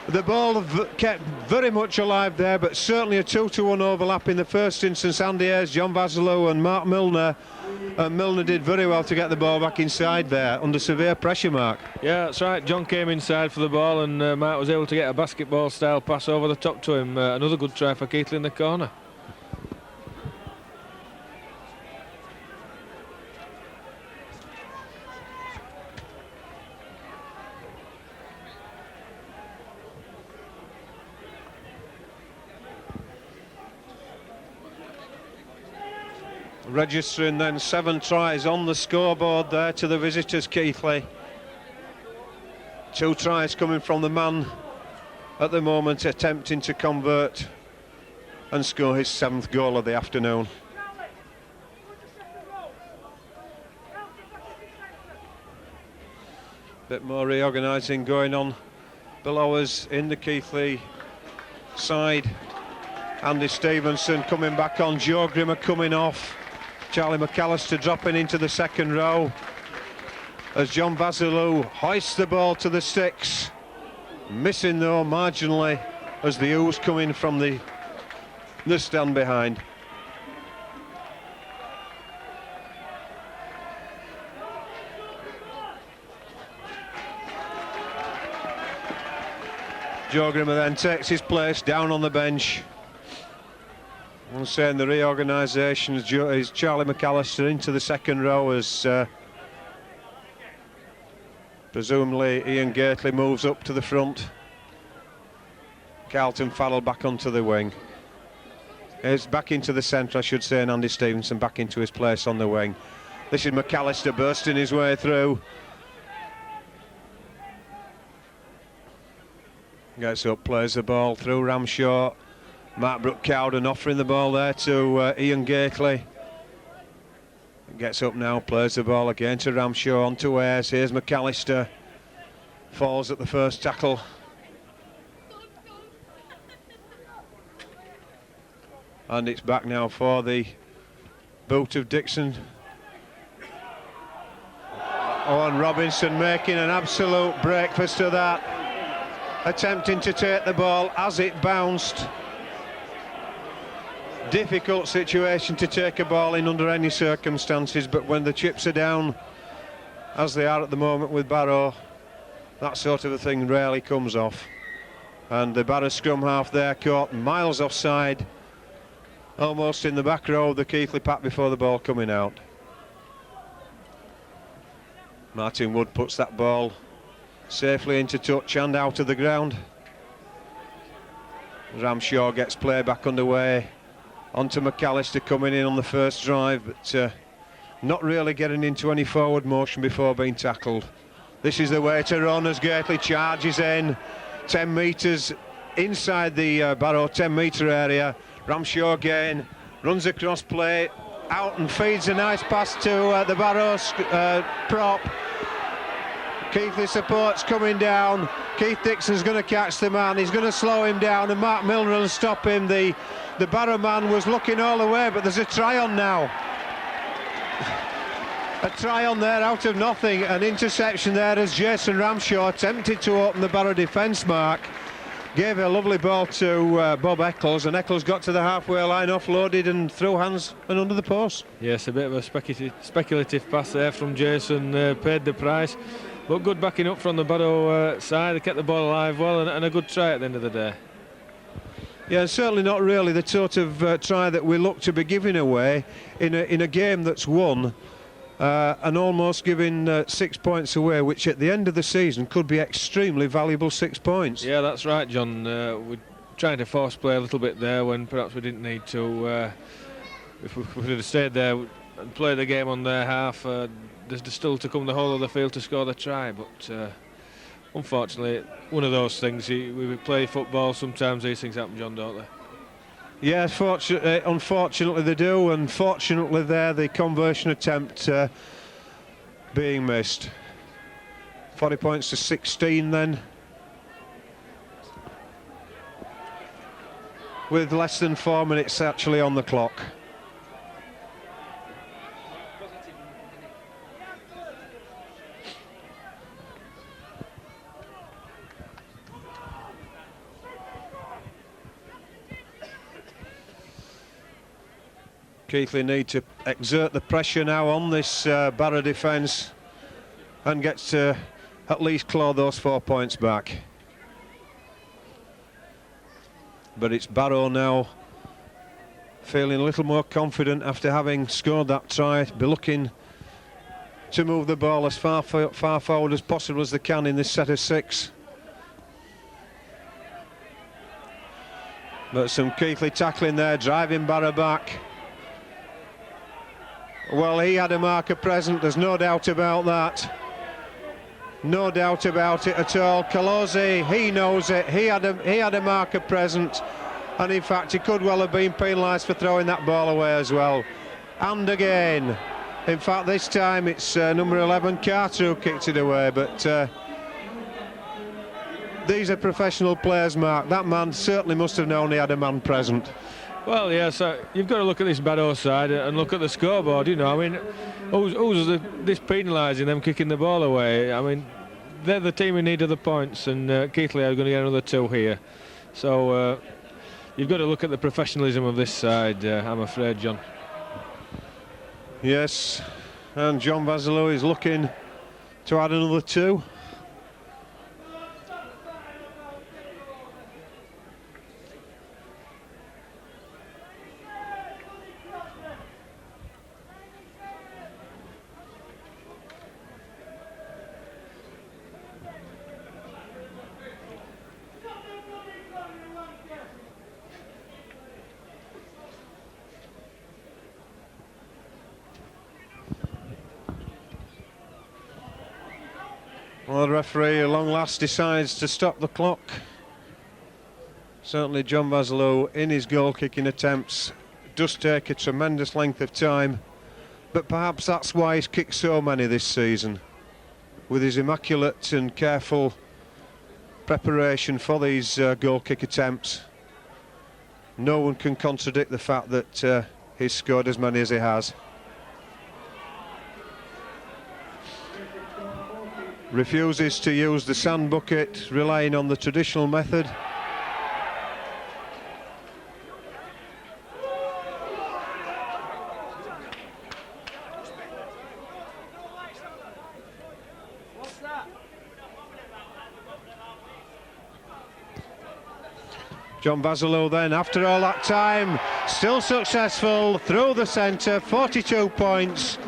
The ball kept very much alive there, but certainly a 2-to-1 overlap in the first instance. Andy Ayres, John Vasilou and Mark Milner. And Milner did very well to get the ball back inside there under severe pressure, Mark. Yeah, that's right. John came inside for the ball, and Mark was able to get a basketball style pass over the top to him. Another good try for Keighley in the corner. Registering then 7 tries on the scoreboard there to the visitors, Keighley. 2 tries coming from the man at the moment attempting to convert and score his 7th goal of the afternoon. Bit more reorganising going on below us in the Keighley side. Andy Stevenson coming back on, Joe Grimmer coming off. Charlie McAllister dropping into the second row as John Vasilou hoists the ball to the sticks, missing though marginally as the ooze coming from the stand behind. Joe Grimmer then takes his place down on the bench. I'm saying the reorganisation is Charlie McAllister into the second row as presumably Ian Gately moves up to the front. Carlton Farrell back onto the wing. He's back into the centre, I should say, and Andy Stevenson back into his place on the wing. This is McAllister bursting his way through. Gets up, plays the ball through Ramshaw. Mark Brooke-Cowden offering the ball there to Ian Gately. Gets up now, plays the ball again to Ramshaw, on to Ayres. Here's McAllister. Falls at the first tackle. And it's back now for the boot of Dixon. Owen Robinson making an absolute breakfast of that. Attempting to take the ball as it bounced. difficult situation to take a ball in under any circumstances, but when the chips are down, as they are at the moment with Barrow, that sort of a thing rarely comes off. And the Barrow scrum half there caught miles offside, almost in the back row of the Keighley pack before the ball coming out. Martin Wood puts that ball safely into touch and out of the ground. Ramshaw gets play back underway onto McAllister coming in on the first drive, but not really getting into any forward motion before being tackled. This is the way to run as Keighley charges in 10 metres inside the Barrow 10-metre area. Ramshaw again runs across play out and feeds a nice pass to the Barrow prop. Keighley support's coming down. Keith Dixon's going to catch the man. He's going to slow him down, and Mark Milner will stop him. The Barrow man was looking all the way, but there's a try on now. A try on there out of nothing. An interception there as Jason Ramshaw attempted to open the Barrow defence, Mark. Gave a lovely ball to Bob Eccles, and Eccles got to the halfway line, offloaded and through hands and under the post. Yes, a bit of a speculative pass there from Jason, paid the price. But good backing up from the Barrow side. They kept the ball alive well, and a good try at the end of the day. Yeah, certainly not really the sort of try that we look to be giving away in a game that's won and almost giving 6 points away, which at the end of the season could be extremely valuable 6 points. Yeah, that's right, John. We're trying to force play a little bit there when perhaps we didn't need to. If we would have stayed there and played the game on their half, there's still to come the whole of the field to score the try, but unfortunately one of those things. We play football, sometimes these things happen, John, don't they? Yeah, unfortunately they do, and fortunately there the conversion attempt being missed. 40 points to 16 then, with less than 4 minutes actually on the clock. Keighley need to exert the pressure now on this Barrow defence and get to at least claw those 4 points back. But it's Barrow now feeling a little more confident after having scored that try, be looking to move the ball as far forward as possible as they can in this set of 6. But some Keighley tackling there, driving Barrow back. Well, he had a marker present, there's no doubt about that. No doubt about it at all. Colosi, he knows it. He had a marker present, and in fact he could well have been penalised for throwing that ball away as well. And again, in fact this time it's number 11 Carter who kicked it away, but these are professional players, Mark. That man certainly must have known he had a man present. Well, yeah, so you've got to look at this Barrow side and look at the scoreboard, you know. I mean, who's this penalising them kicking the ball away? I mean, they're the team in need of the points, and Keighley are going to get another 2 here. So you've got to look at the professionalism of this side, I'm afraid, John. Yes, and John Vassalou is looking to add another 2. Well, the referee at long last decides to stop the clock. Certainly John Vassalou in his goal kicking attempts does take a tremendous length of time, but perhaps that's why he's kicked so many this season, with his immaculate and careful preparation for these goal kick attempts. No one can contradict the fact that he's scored as many as he has. Refuses to use the sand bucket, relying on the traditional method. John Basilou then, after all that time, still successful through the centre, 42 points.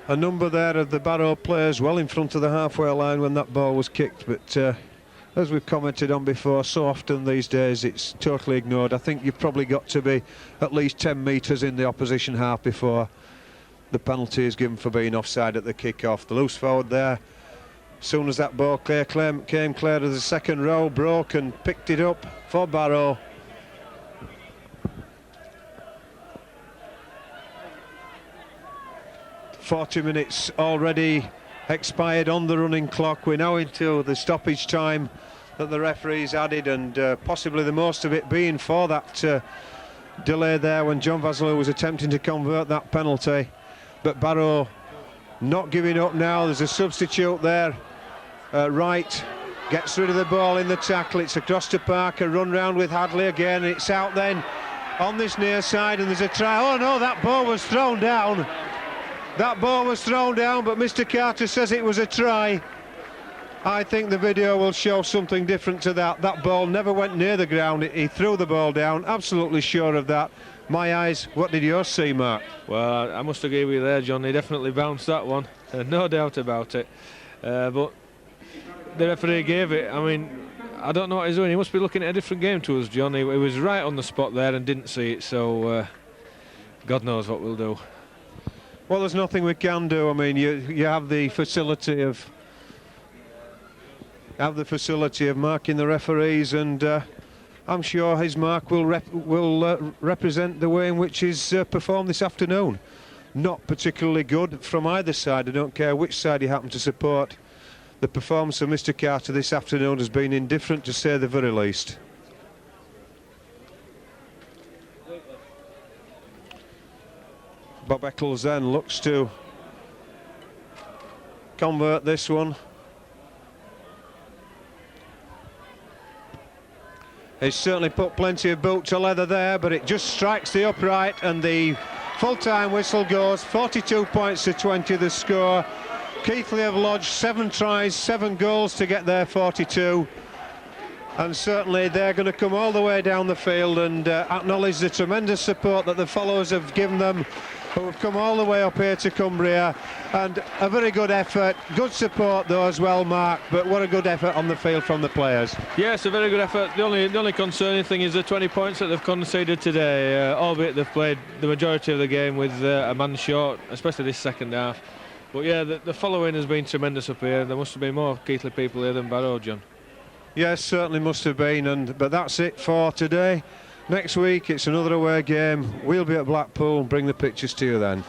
A number there of the Barrow players well in front of the halfway line when that ball was kicked, but as we've commented on before, so often these days it's totally ignored. I think you've probably got to be at least 10 metres in the opposition half before the penalty is given for being offside at the kick-off. The loose forward there, as soon as that ball came clear of the second row, broke and picked it up for Barrow. "40 minutes already expired on the running clock. We're now into the stoppage time that the referees added, and possibly the most of it being for that delay there when John Basilou was attempting to convert that penalty. But Barrow not giving up now. There's a substitute there. Wright gets rid of the ball in the tackle. It's across to Parker, run round with Hadley again. It's out then on this near side, and there's a try. Oh no, that ball was thrown down. That ball was thrown down, but Mr. Carter says it was a try. I think the video will show something different to that. That ball never went near the ground. He threw the ball down, absolutely sure of that. My eyes, what did yours see, Mark? Well, I must agree with you there, John. He definitely bounced that one, no doubt about it. But the referee gave it. I mean, I don't know what he's doing. He must be looking at a different game to us, John. He was right on the spot there and didn't see it, so God knows what we'll do. Well, there's nothing we can do. I mean, you have the facility of marking the referees, and I'm sure his mark will represent the way in which he's performed this afternoon. Not particularly good from either side. I don't care which side you happen to support. The performance of Mr. Carter this afternoon has been indifferent, to say the very least. Bob Eccles then looks to convert this one. He's certainly put plenty of boot to leather there, but it just strikes the upright, and the full-time whistle goes. 42 points to 20 the score. Keighley have lodged 7 tries, 7 goals to get their 42. And certainly they're going to come all the way down the field and acknowledge the tremendous support that the followers have given them, who have come all the way up here to Cumbria. And a very good effort, good support though as well, Mark, but what a good effort on the field from the players. Yes, a very good effort. The only concerning thing is the 20 points that they've conceded today, albeit they've played the majority of the game with a man short, especially this second half. But yeah, the following has been tremendous up here. There must have been more Keighley people here than Barrow, John. Yes, certainly must have been, but that's it for today. Next week it's another away game. We'll be at Blackpool and bring the pictures to you then.